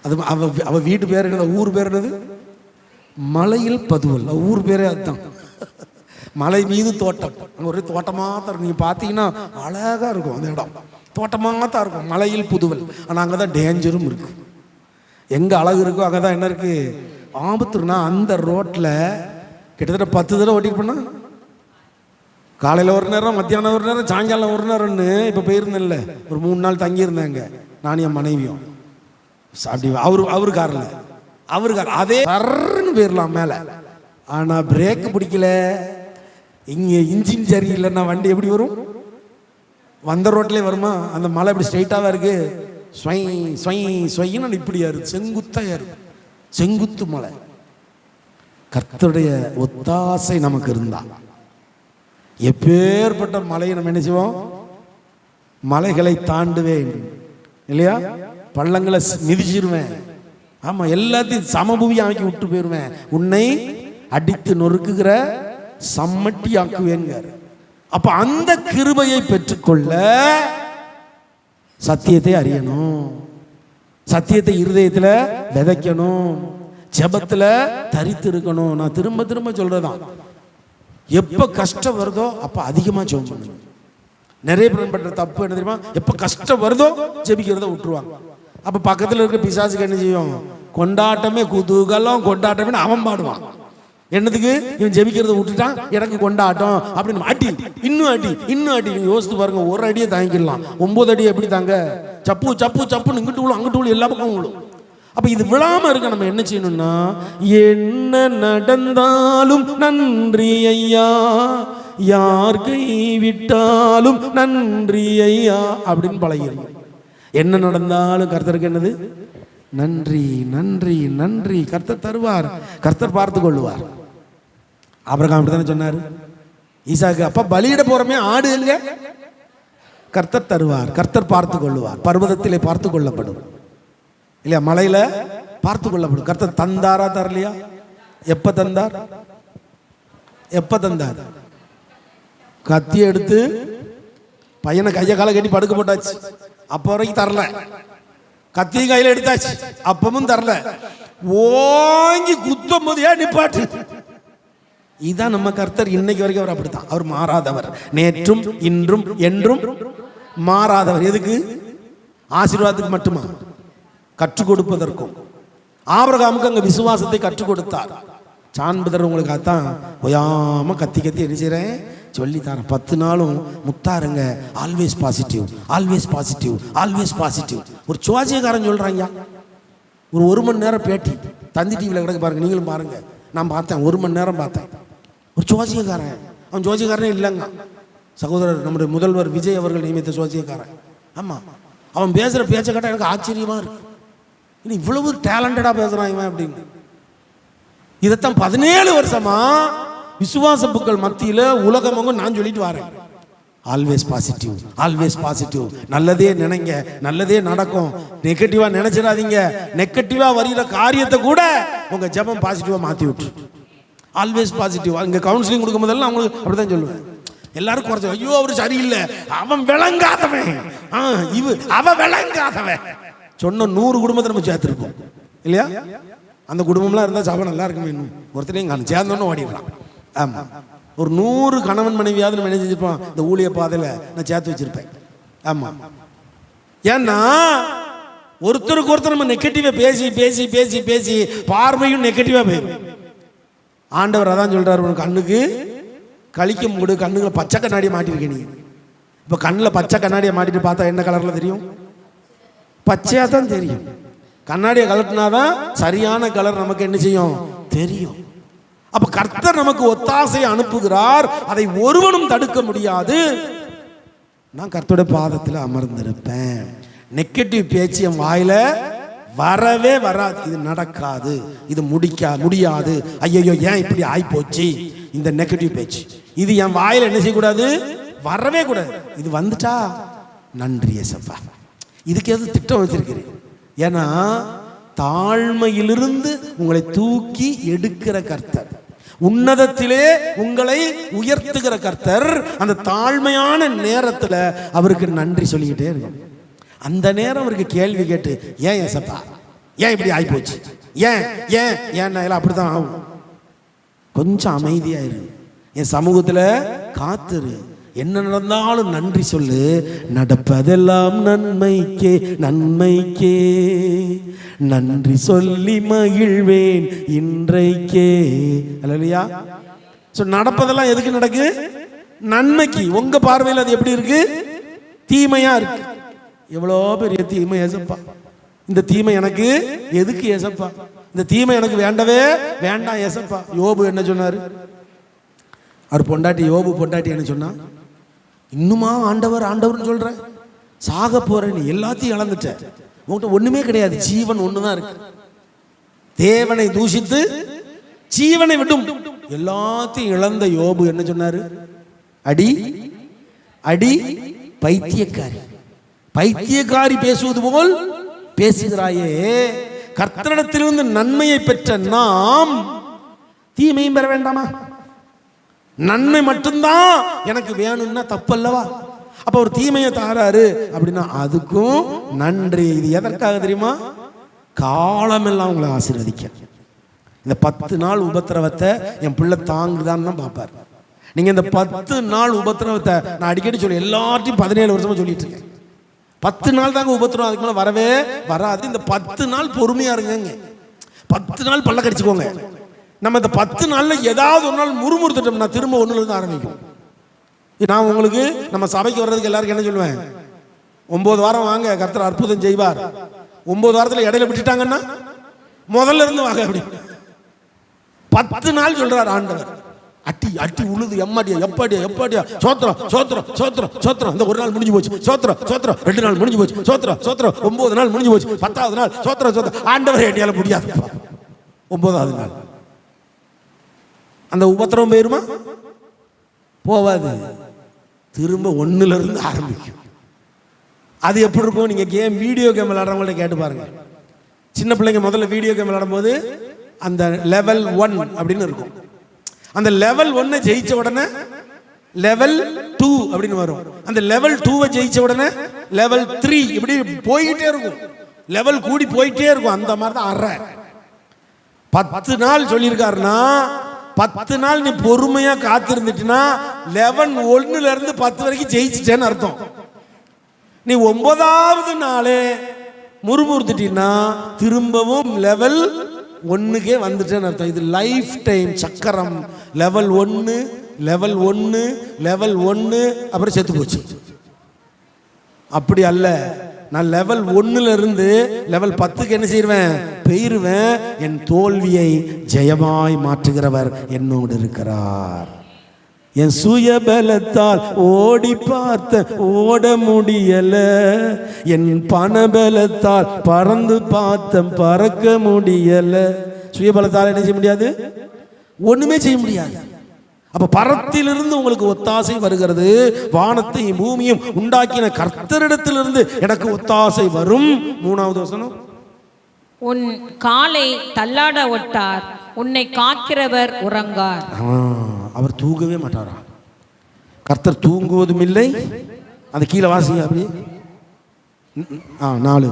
A: அது அவ வீட்டு பேர் என்னது? ஊர் பேர் என்னது? மலையில் பதுவல். ஊர் பேரே அதுதான். மலை மீது தோட்டம். அங்கே ஒரு தோட்டமாக தான் இருக்கும். நீங்கள் பார்த்தீங்கன்னா அழகாக இருக்கும் அந்த இடம். தோட்டமாக தான் இருக்கும், மலையில் புதுவல். ஆனால் அங்கே தான் டேஞ்சரும் இருக்கு. எங்கே அழகு இருக்கோ அங்கே தான் என்ன இருக்கு? ஆபத்துனா அந்த ரோட்டில் கிட்டத்தட்ட 10 தடவை ஓட்டிட்டு போனா, காலையில் ஒரு நேரம், மத்தியானம் ஒரு நேரம், சாயங்காலம் ஒரு நேரம்னு. இப்போ போயிருந்தேன்ல, ஒரு 3 நாள் தங்கியிருந்தேங்க நான் என் மனைவியும். அப்படி அவரு காரில், அவரு கார் அதே சர்ன்னு போயிடலாம் மேலே. ஆனால் பிரேக்கு பிடிக்கல, இங்கே இன்ஜின் சரியில்லைன்னா வண்டி எப்படி வரும்? வந்த ரோட்லேயே வருமா? அந்த மலை இப்படி ஸ்ட்ரைட்டாக இருக்கு, ஸ்வை ஸ்வை ஸ்வைன்னு இப்படியா இருக்கு, செங்குத்தா இருக்கு, செங்குத்து மலை. கர்த்தருடைய ஒத்தாசை நமக்கு இருந்தா எப்பேற்பட்ட மலையை நம்ம என்ன செய்வோம்? மலைகளை தாண்டுவேன் இல்லையா, பள்ளங்களை மிதிச்சிருவேன், ஆமா எல்லாத்தையும் சமபூமி ஆக்கி விட்டு போயிருவேன், உன்னை அடித்து நொறுக்குகிற சம்மட்டி ஆக்குவேங்க. அப்ப அந்த கிருபையை பெற்றுக்கொள்ள சத்தியத்தை அறியணும், சத்தியத்தை இருதயத்துல விதைக்கணும், ஜெபத்துல தரித்து இருக்கணும். நான் திரும்ப திரும்ப சொல்றதான், எப்ப கஷ்டம் வருதோ அப்ப அதிகமா ஜெபம் பண்ணுங்க. நிறைய பேர் பண்ற தப்பு என்ன தெரியுமா? எப்ப கஷ்டம் வருதோ ஜெபிக்கிறத விட்டுருவாங்க. அப்ப பக்கத்துல இருக்கிற பிசாசுக்கு என்ன செய்யும்? கொண்டாட்டமே குதூகலம் கொண்டாட்டமே அவன் பாடுவான். என்னதுக்கு? இவன் ஜெபிக்கிறத விட்டுட்டான், எனக்கு கொண்டாட்டம் அப்படின்னு அடி, இன்னும் அடி, இன்னும் அடி. யோசித்து பாருங்க, ஒரு அடியை தாங்கிக்கலாம், 9 அடியை எப்படி தாங்க? சப்பு சப்பு சப்புன்னு இங்கிட்டு விழும் அங்கிட்டு விழும் எல்லா பக்கம் விழும். அப்ப இது விழாம இருக்க நம்ம என்ன செய்யணும்னா, என்ன நடந்தாலும் நன்றி ஐயா, யார் கைவிட்டாலும் நன்றி ஐயா அப்படின்னு பழகிடணும். என்ன நடந்தாலும் கர்த்தருக்கு என்னது? நன்றி நன்றி நன்றி. கர்த்தர் தருவார், கர்த்தர் பார்த்து கொள்ளுவார். ஆபிரகாம் அப்படித்தானே சொன்னாரு ஈசாக்கு, அப்பா பலியிட போறமே ஆடு இல்ல, கர்த்தர் தருவார், கர்த்தர் பார்த்து கொள்ளுவார். பர்வதத்திலே பார்த்து கொள்ளப்படும் இல்லையா, மலையில பார்த்து கொள்ளப்படும். கர்த்தர் தந்தாரா தரலையா? எப்ப தந்தார்? எப்ப தந்தார்? கத்தி எடுத்து பையனை கைய கால கட்டி படுக்க போட்டாச்சு, அப்ப வரைக்கும் தரல. கத்தியும் கையில எடுத்தாச்சு, அப்பமும் தரல. ஓங்கி குத்தும் போது ஏன் நிப்பாட்டு? இதுதான் நம்ம கர்த்தர். இன்னைக்கு வரைக்கும் அவர் அப்படித்தான், அவர் மாறாதவர், நேற்றும் இன்றும் என்றும் மாறாதவர். எதுக்கு? ஆசீர்வாதத்துக்கு மட்டுமா? கற்றுக் கொடுப்பதற்கும். ஆபிரகாமுக்கு அங்க விசுவாசத்தை கற்றுக் கொடுத்தார். சான்பதர் உங்களுக்கு அதான் ஒயாம கத்தி கத்தி என்ன செய்றேன் சொல்லி தரேன். 10 நாளும் முத்தாருங்க, always positive, always positive, always positive. ஒரு ஜோசியக்காரன் சொல்றாங்க, ஒரு 1 மணி நேரம் பேட்டி தந்தி டிவியில் கிடக்கு பாருங்க, நீங்களும் பாருங்க. நான் பார்த்தேன், 1 மணி நேரம் பார்த்தேன். ஒரு ஜோசியக்காரன், அவன் ஜோசியக்காரனே இல்லைங்க, சகோதரர் நம்முடைய முதல்வர் விஜய் அவர்கள் நியமித்த ஜோசியக்காரன். ஆமா, அவன் பேசுற பேச்சை கேட்டால் எனக்கு ஆச்சரியமா இருக்கு, இன்னும் இவ்வளவு டேலண்டடா பேசுறான் இவன் அப்படின்னு. இதைத்தான் 17 வருஷமா விசுவாச புக்கள் மத்தியில உலகமாக நான் சொல்லிட்டு வரேன். Always positive, always positive. நல்லதே நினைங்க, நல்லதே நடக்கும். நெகட்டிவா நினைச்சிடாதீங்க. நெகட்டிவா வருகிற காரியத்தை கூட உங்க ஜெபம் பாசிட்டிவா மாத்தி விட்டு. Always positive. அங்க கவுன்சிலிங் கொடுக்கும் போதெல்லாம் அவங்களுக்கு அப்படிதான் சொல்லுவேன். எல்லாரும் குறைச்ச, ஐயோ அவரு சரியில்லை, அவன் விளங்காதவன், அவன் விளங்காதவன் சொன்ன 100 குடும்பத்தை நம்ம சேர்த்திருப்போம் இல்லையா? அந்த குடும்பம்லாம் இருந்தால் சபை நல்லா இருக்குமே. இன்னும் ஒருத்தரையும் காணும், சேர்ந்தோன்னு ஓடிடலாம். ஆமா, ஒரு 100 கணவன் மனைவியாவது நம்ம என்ன செஞ்சிருப்போம், இந்த ஊழிய பாதையில நான் சேர்த்து வச்சிருப்பேன். ஆமா, ஏன்னா ஒருத்தருக்கு ஒருத்தர் நம்ம நெகட்டிவா பேசி பேசி பேசி பேசி பார்வையும் நெகட்டிவா போயிடும். ஆண்டவர் அதான் சொல்றாரு, உனக்கு கண்ணுக்கு கழிக்க மூடு, கண்ணுகளை பச்சை கண்ணாடியை மாட்டிருக்க. நீ இப்ப கண்ணில் பச்சை கண்ணாடியை மாட்டிட்டு பார்த்தா என்ன கலர்ல தெரியும்? பச்சையா தான் தெரியும். கண்ணாடியை கலட்டினாதான் சரியான கலர் நமக்கு என்ன செய்யும் தெரியும். அப்ப கர்த்தர் நமக்கு ஒத்தாசையை அனுப்புகிறார், அதை ஒருவனும் தடுக்க முடியாது. நான் கர்த்தருடைய பாதத்தில் அமர்ந்திருப்பேன். நெகட்டிவ் பேச்சு என் வாயில வரவே வராது. இது நடக்காது, இது முடியாது, ஐயோ ஏன் இப்படி ஆயிப்போச்சு, இந்த நெகட்டிவ் பேச்சு இது என் வாயில என்ன செய்யக்கூடாது, வரவே கூடாது. இது வந்துட்டா நன்றி ஏசப்பா, இதுக்கு எது திட்டம் வச்சிருக்கிறேன். ஏன்னா தாழ்மையிலிருந்து உங்களை தூக்கி எடுக்கிற கர்த்தர், உன்னதத்திலே உங்களை உயர்த்துகிற கர்த்தர். அந்த தாழ்மையான நேரத்தில் அவருக்கு நன்றி சொல்லிக்கிட்டே இருக்கும். அந்த நேரம் அவருக்கு கேள்வி கேட்டு, ஏன் ஏசப்பா, ஏன் இப்படி ஆயிப்போச்சு, ஏன் ஏன் ஏன் எல்லாம் அப்படித்தான் ஆகும். கொஞ்சம் அமைதியாயிரு, என் சமூகத்துல காத்துரு, என்ன நடந்தாலும் நன்றி சொல்லு. நடப்பதெல்லாம் நன்மைக்கே நன்மைக்கே, நன்றி சொல்லி மகிழ்வேன் இன்றைக்கே. அல்லேலூயா. சோ நடப்பதெல்லாம் எதுக்கு நடக்கு? நன்மைக்கு. உங்க பார்வையில் அது எப்படி இருக்கு? தீமையா இருக்கு. எவ்வளோ பெரிய தீமை ஏசப்பா, இந்த தீமை எனக்கு எதுக்கு ஏசப்பா, இந்த தீமை எனக்கு வேண்டவே வேண்டாம் ஏசப்பா. யோபு என்ன சொன்னாரு? அவர் பொண்டாட்டி, யோபு பொண்டாட்டி என்ன சொன்னா, இன்னுமா ஆண்டவர் ஆண்டவர்னு சொல்ற, சாக போற, நீ எல்லாத்தையும் இழந்துட்ட, உங்கள்கிட்ட ஒண்ணுமே கிடையாது, ஜீவன் ஒண்ணுதான் இருக்கு. தேவனை தூஷித்து ஜீவனை விட்டும் எல்லாத்தையும் இழந்த யோபு என்ன சொன்னாரு? அடி அடி பைத்தியக்காரி, பைத்தியக்காரி பேசுவது போல் பேசுகிறாயே. கர்த்தரிடத்திலிருந்து நன்மையை பெற்ற நாம் தீமையும் பெற வேண்டாமா? நன்மை மட்டும்தான் எனக்கு வேணும்னா தப்பல்லவா? அப்ப ஒரு தீமையை தாராரு அப்படின்னா அதுக்கும் நன்றி. இது எதற்காக தெரியுமா? காலமெல்லாம் உங்களை ஆசீர்வதிக்க. இந்த 10 நாள் உபத்திரவத்தை என் பிள்ளை தாங்குதான்னு தான் பார்ப்பார். நீங்க இந்த 10 நாள் உபத்திரவத்தை நான் அடிக்கடி சொல்லி எல்லாத்தையும் 17 வருஷமா சொல்லிட்டு இருக்கேன். 10 நாள் தாங்க உபத்திரம், அதுக்கு மேலே வரவே வராது. இந்த 10 நாள் பொறுமையா இருங்க. 10 நாள் பல்ல கடிச்சுக்கோங்க. நம்ம இந்த 10 நாள்ல ஏதாவது ஒரு நாள் முறுமுறுத்துட்டோம்னா திரும்ப ஒண்ணுல இருந்து ஆரம்பிக்கும். நான் உங்களுக்கு நம்ம சபைக்கு வர்றதுக்கு எல்லாருக்கும் என்ன சொல்லுவேன்? 9 வாரம் வாங்க, கர்த்தர் அற்புதம் செய்வார். 9 வாரத்துல இடையில விட்டுட்டாங்கன்னா முதல்ல இருந்து வாங்க. அப்படி 10 நாள் சொல்றார் ஆண்டவர். அட்டி அட்டி உழுது எம்மாடியா எப்பாடியா எப்பாடியா சோத்திரம் சோத்திரம் சோத்திரம் சோத்திரம். இந்த ஒரு நாள் முடிஞ்சு போச்சு, சோத்திரம் சோத்திரம். 2 நாள் முடிஞ்சு போச்சு, சோத்திரம் சோத்திரம். 9 நாள் முடிஞ்சு போச்சு, 10வது நாள் சோத்திரம் சோத்திரம். ஆண்டவர் எட்டியால முடியாது. 9வது நாள் அந்த உபத்திரவம் போயிருமா? போவாது. திரும்ப 1ல இருந்து ஆரம்பிக்கும். அது எப்படி இருக்கும்? நீங்க கேம் வீடியோ கேம் விளையாடுறவங்கள்ட்ட கேட்டு பாருங்க. சின்ன பிள்ளைங்க முதல்ல வீடியோ கேம் விளையாடும் போது அந்த லெவல் 1 அப்படின்னு இருக்கும். அந்த லெவல் 1 ஜெயிச்ச உடனே லெவல் 2 அப்படின்னு வரும். அந்த லெவல் 2 ஜெயிச்ச உடனே லெவல் 3 இப்படி போயிட்டே இருக்கும். லெவல் கூடி போயிட்டே இருக்கும். அந்த மாதிரி தான் அற 10 நாள் சொல்லியிருக்காருன்னா 10 நாள் நீ பொறுமையா காத்திருந்துட்டுனா 1ல இருந்து 10 வரைக்கும் ஜெயிச்சிட்டேன்னு அர்த்தம். நீ 9வது நாளே முறுமுறுத்துட்டீங்கன்னா திரும்பவும் லெவல் 1க்கே வந்துட்டேன்னு அர்த்தம். இது லைஃப் டைம் சக்கரம். லெவல் 1 லெவல் 1 லெவல் 1 அப்புறம் செத்து போச்சு. அப்படி அல்ல. நான் லெவல் 1ல இருந்து லெவல் 10க்கு என்ன செய்வேன்? பெயருவேன். என் தோல்வியை ஜெயமாய் மாற்றுகிறவர் என்னோடு இருக்கிறார். என் சுயபலத்தால் ஓடி பார்த்த ஓட முடியல, என் பணபலத்தால் பறந்து பார்த்த பறக்க முடியல. சுயபலத்தால் என்ன செய்ய முடியாது? ஒண்ணுமே செய்ய முடியாது. அப்ப பரத்திலிருந்து உங்களுக்கு ஒத்தாசை வருகிறது. வானத்தையும் பூமியும் உண்டாக்கின கர்த்தரிடத்திலிருந்து எனக்கு ஒத்தாசை வரும். 3வது வசனம்,
B: உன் காலை தள்ளாட ஒட்டார், உன்னை காக்கிறவர் உறங்கார்.
A: அவர் தூங்கவே மாட்டாரா? கர்த்தர் தூங்குவதும் இல்லை. அந்த கீழே வாசிங்க அப்படி 4.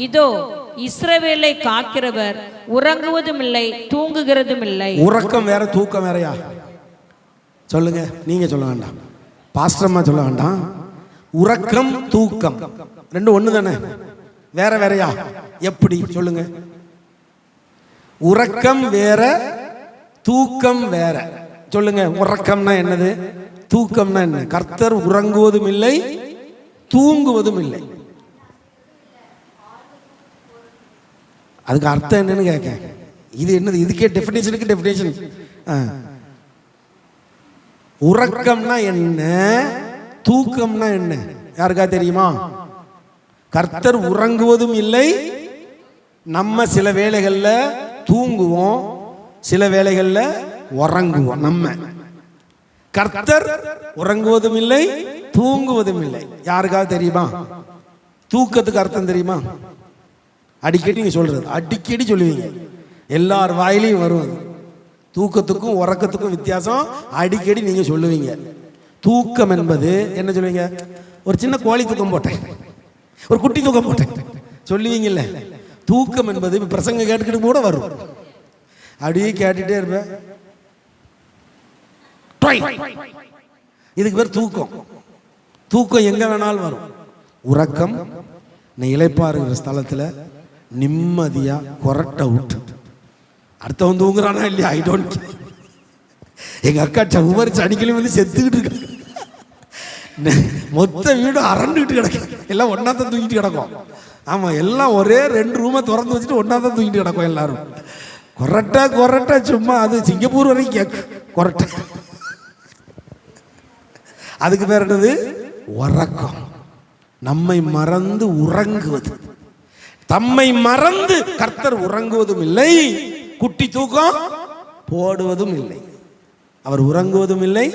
B: இதோ இஸ்ரவேலை காக்கிறவர் உறங்குவதும் இல்லை தூங்குகிறதும் இல்லை.
A: உறக்கம் வேற தூக்கம் வேறயா? சொல்லுங்க, நீங்க சொல்ல வேண்டாம், பாஸ்டர்மா சொல்ல வேண்டாம். உறக்கம் தூக்கம் ரெண்டும் ஒண்ணு தானே? வேற வேறயா? எப்படி சொல்லுங்க? உறக்கம் வேற, தூக்கம் வேற. சொல்லுங்க, உறக்கம்னா என்னது, தூக்கம்னா என்ன? கர்த்தர் உறங்குவதும் இல்லை தூங்குவதும் இல்லை. அதுக்கு அர்த்தம் என்னன்னு கேட்க. இது என்னது? இதுக்கே டெஃபினேஷனுக்கு டெஃபினேஷன். உறக்கம்னா என்ன, தூக்கம்னா என்ன? யாருக்கா தெரியுமா? கர்த்தர் உறங்குவதும் இல்லை. நம்ம சில வேளைகள்ல தூங்குவோம், சில வேளைகள்ல உறங்குவோம். நம்ம கர்த்தர் உறங்குவதும் இல்லை தூங்குவதும் இல்லை. யாருக்காவது தெரியுமா? தூக்கத்துக்கு அர்த்தம் தெரியுமா? அடிக்கடி நீங்க சொல்றது, அடிக்கடி சொல்லுவீங்க, எல்லார் வாயிலையும் வரும். தூக்கத்துக்கும் உறக்கத்துக்கும் வித்தியாசம் அடிக்கடி நீங்க சொல்லுவீங்க. தூக்கம் என்பது என்ன சொல்லுவீங்க? ஒரு சின்ன கோழி தூக்கம் போட்டேன், ஒரு குட்டி தூக்கம் போட்டேன் சொல்லுவீங்கல்ல. தூக்கம் என்பது பிரசங்க கேட்டுக்கிட்டு கூட வரும். அப்படியே கேட்டுட்டே இருப்பேன். இதுக்கு பேர் தூக்கம். தூக்கம் எங்க வேணாலும் வரும். உறக்கம் இளைப்பா இருக்கிற ஸ்தலத்துல நிம்மதியா கொரட்டை விட்டு அடுத்தவன் தூங்குறானா இல்லையா ஐ டோன்ட். எங்க அக்கா சவுமாரி சனிக்கிழமை வந்து செத்துக்கிட்டு இருக்க, மொத்த வீடு அரண்டுகிட்டு கிடக்கு, எல்லாம் ஒன்னாதான் தூங்கிட்டு கிடக்கும். ஆமா, எல்லாம் ஒரே 2 ரூமை திறந்து வச்சுட்டு ஒன்னாதான் தூங்கிட்டு கிடக்கும் எல்லாரும். கொரட்டை கொரட்டை சும்மா அது சிங்கப்பூர் வரைக்கும் கேட்கு கொரட்டை. அதுக்கு பேர் என்னது? உறக்கம். நம்மை மறந்து உறங்குவது. தம்மை மறந்து கர்த்தர் உறங்குவதும் இல்லை. குட்டி தூக்கம் போடுவதும் இல்லை, அவர் உறங்குவதும் இல்லை,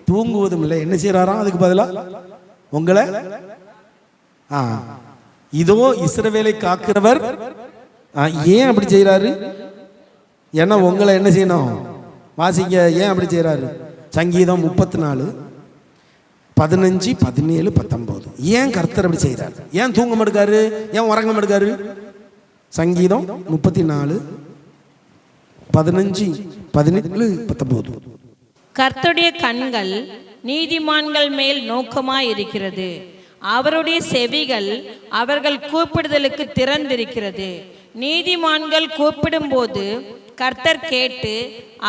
A: தூங்குவதும் இல்லை. என்ன செய்யறாராம்? அதுக்கு பதிலா உங்களை இதோ இஸ்ரவேலை காக்கிறவர். ஏன் அப்படி செய்யறாரு? ஏன்னா உங்களை என்ன செய்யணும்? வாசிக்க. ஏன் அப்படி செய்யறாரு? சங்கீதம் 34, 15, 17, 19. ஏன் கர்த்தர் அப்படி செய்யறாரு? ஏன் தூங்க மாட்டாரு? ஏன் உறங்க மாட்டாரு? சங்கீதம் 34, 15, 17, 19.
B: கர்த்தருடைய கண்கள் நீதிமான்கள் மேல் நோக்கமாய் இருக்கிறது, அவருடைய செவிகள் அவர்கள் கூப்பிடுதலுக்கு திறந்திருக்கிறது. நீதிமான்கள் கூப்பிடும்போது கர்த்தர் கேட்டு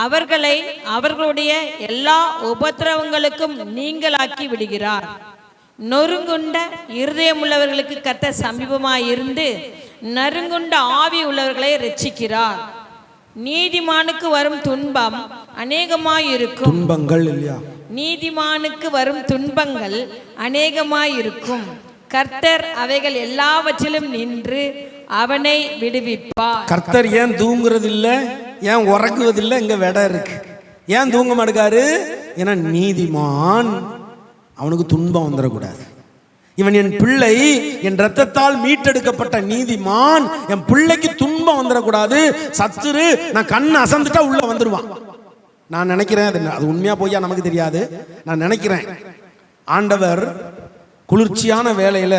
B: அவர்களை அவர்களுடைய எல்லா உபத்திரவங்களுக்கும் நீங்களாக்கி விடுகிறார். நொறுங்குண்ட இருதயமுள்ளவர்களுக்கு கர்த்தர் சமீபமாய் இருந்து நறுங்குண்ட ஆவி உள்ளவர்களை ரட்சிக்கிறார். நீதிமானுக்கு வரும் துன்பம் அநேகமாயிருக்கும்.
A: துன்பங்கள் இல்லையா?
B: நீதிமானுக்கு வரும் துன்பங்கள் அநேகமாயிருக்கும். கர்த்தர் அவைகள் எல்லாவற்றிலும் நின்று அவனை விடுவிப்பார்.
A: கர்த்தர் ஏன் தூங்குறது இல்லை? ஏன் உறங்குவதில்லை? இங்க விட இருக்கு. ஏன் தூங்க மாட்டாரு? ஏன்னா நீதிமான், அவனுக்கு துன்பம் வந்துடக்கூடாது. இவன் என் பிள்ளை, என் ரத்தத்தால் மீட்டெடுக்கப்பட்ட நீதிமான், என் பிள்ளைக்கு துன்பம் வந்துடக்கூடாது. சத்துரு நான் கண்ணு அசந்துட்டா உள்ள வந்துடுவான். நான் நினைக்கிறேன், அது உண்மையா போய்யா நமக்கு தெரியாது. நான் நினைக்கிறேன் ஆண்டவர் குளிர்ச்சியான வேலையில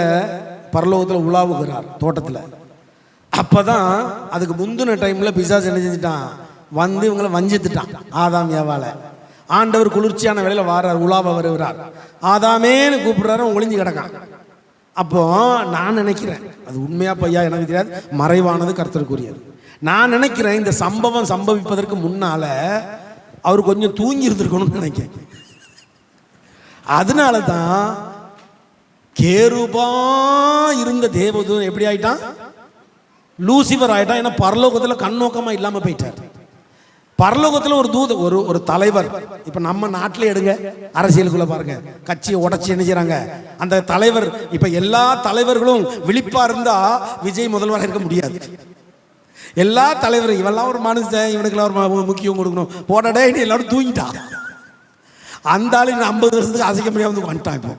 A: பரலோகத்தில் உலாவுகிறார் தோட்டத்தில். அப்பதான் அதுக்கு முந்தின டைம்ல பிசாசு என்ன செஞ்சுட்டான்? வந்து இவங்களை வஞ்சித்துட்டான். ஆதாம் ஏவாள ஆண்டவர் குளிர்ச்சியான வேலையில வாரார், உலாவ வருகிறார். ஆதாமேன்னு கூப்பிடுறாரு, ஒளிஞ்சு கிடக்கான். அப்போ நான் நினைக்கிறேன், அது உண்மையா பொய்யா எனக்கு தெரியாது, மறைவானது கர்த்தருக்குரியது. நான் நினைக்கிறேன் இந்த சம்பவம் சம்பவிப்பதற்கு முன்னால அவர் கொஞ்சம் தூங்கி இருந்திருக்கணும்னு நினைக்கிறேன். அதனால தான் கேருபா இருந்த தேவதூதன் எப்படி ஆயிட்டான்? லூசிபர் ஆயிட்டான். ஏன்னா பரலோகத்தில் கண்ணோக்கமா இல்லாம போயிட்டார். பரலோகத்தில் ஒரு தூத, ஒரு தலைவர். இப்ப நம்ம நாட்டிலே எடுங்க, அரசியலுக்குள்ள பாருங்க, கட்சியை உடைச்சு என்ன செய்றாங்க அந்த தலைவர். இப்ப எல்லா தலைவர்களும் விழிப்பா இருந்தா விஜய் முதல்வராக இருக்க முடியாது. எல்லா தலைவரும் இவெல்லாம் ஒரு மனுஷன், இவனுக்கெல்லாம் ஒரு முக்கியம் கொடுக்கணும் போடடே எல்லாரும் தூங்கிட்டான். அந்த ஆளு 50 வருஷத்துக்கு அசைக்க முடியாம வந்துட்டான். இப்போ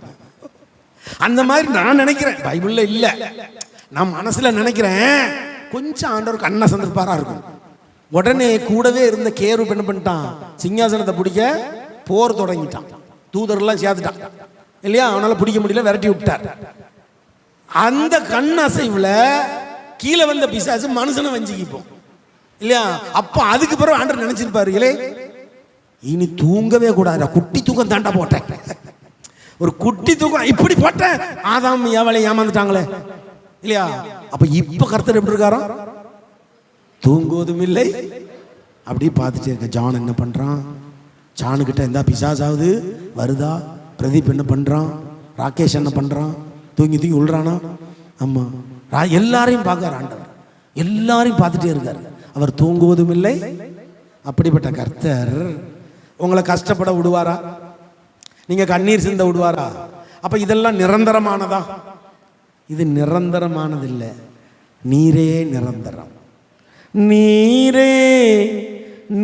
A: அந்த மாதிரி நான் நினைக்கிறேன், பைபிள்ல இல்ல, நான் மனசுல நினைக்கிறேன் கொஞ்சம் ஆண்டவர் கண்ண சந்தர்ப்பாரா இருக்கும். உடனே கூடவே இருந்த கேரு என்ன பண்ணிட்டான்? சிங்காசனத்தை பிடிக்க போர் தொடங்கிட்டான். தூதரெல்லாம் சேர்த்துட்டான் இல்லையா? அவனால பிடிக்க முடியல, விரட்டி விட்டார். அந்த கண் அசைவுல கீழே வந்த பிசாசு மனுஷனை வஞ்சிக்கிப்போம் இல்லையா? அப்ப அதுக்கு பிறகு ஆண்டவர் நினைச்சிருப்பாரு, இல்லே இனி தூங்கவே கூடாது, குட்டி தூக்கம் தாண்டா போட்டேன், ஒரு குட்டி தூக்கம் இப்படி போட்டேன். ஆதாம் ஏவாளை ஏமாந்துட்டாங்களே இல்லையா? அப்ப இப்ப கர்த்தர் எப்படி இருக்காரோ? தூங்குவதும் இல்லை, அப்படி பார்த்துட்டே இருக்க. ஜான் என்ன பண்றான்? ஜானுக்கிட்ட எந்த பிசாசாவது வருதா? பிரதீப் என்ன பண்றான்? ராகேஷ் என்ன பண்றான்? தூங்கி தூங்கி உள்றானா? ஆமா, எல்லாரையும் பார்க்கார் ஆண்டவர், எல்லாரையும் பார்த்துட்டே இருக்கார். அவர் தூங்குவதும் இல்லை. அப்படிப்பட்ட கர்த்தர் உங்களை கஷ்டப்பட விடுவாரா? நீங்க கண்ணீர் சிந்த விடுவாரா? அப்ப இதெல்லாம் நிரந்தரமானதா? இது நிரந்தரமானது இல்லை. நீரே நிரந்தரம், நீரே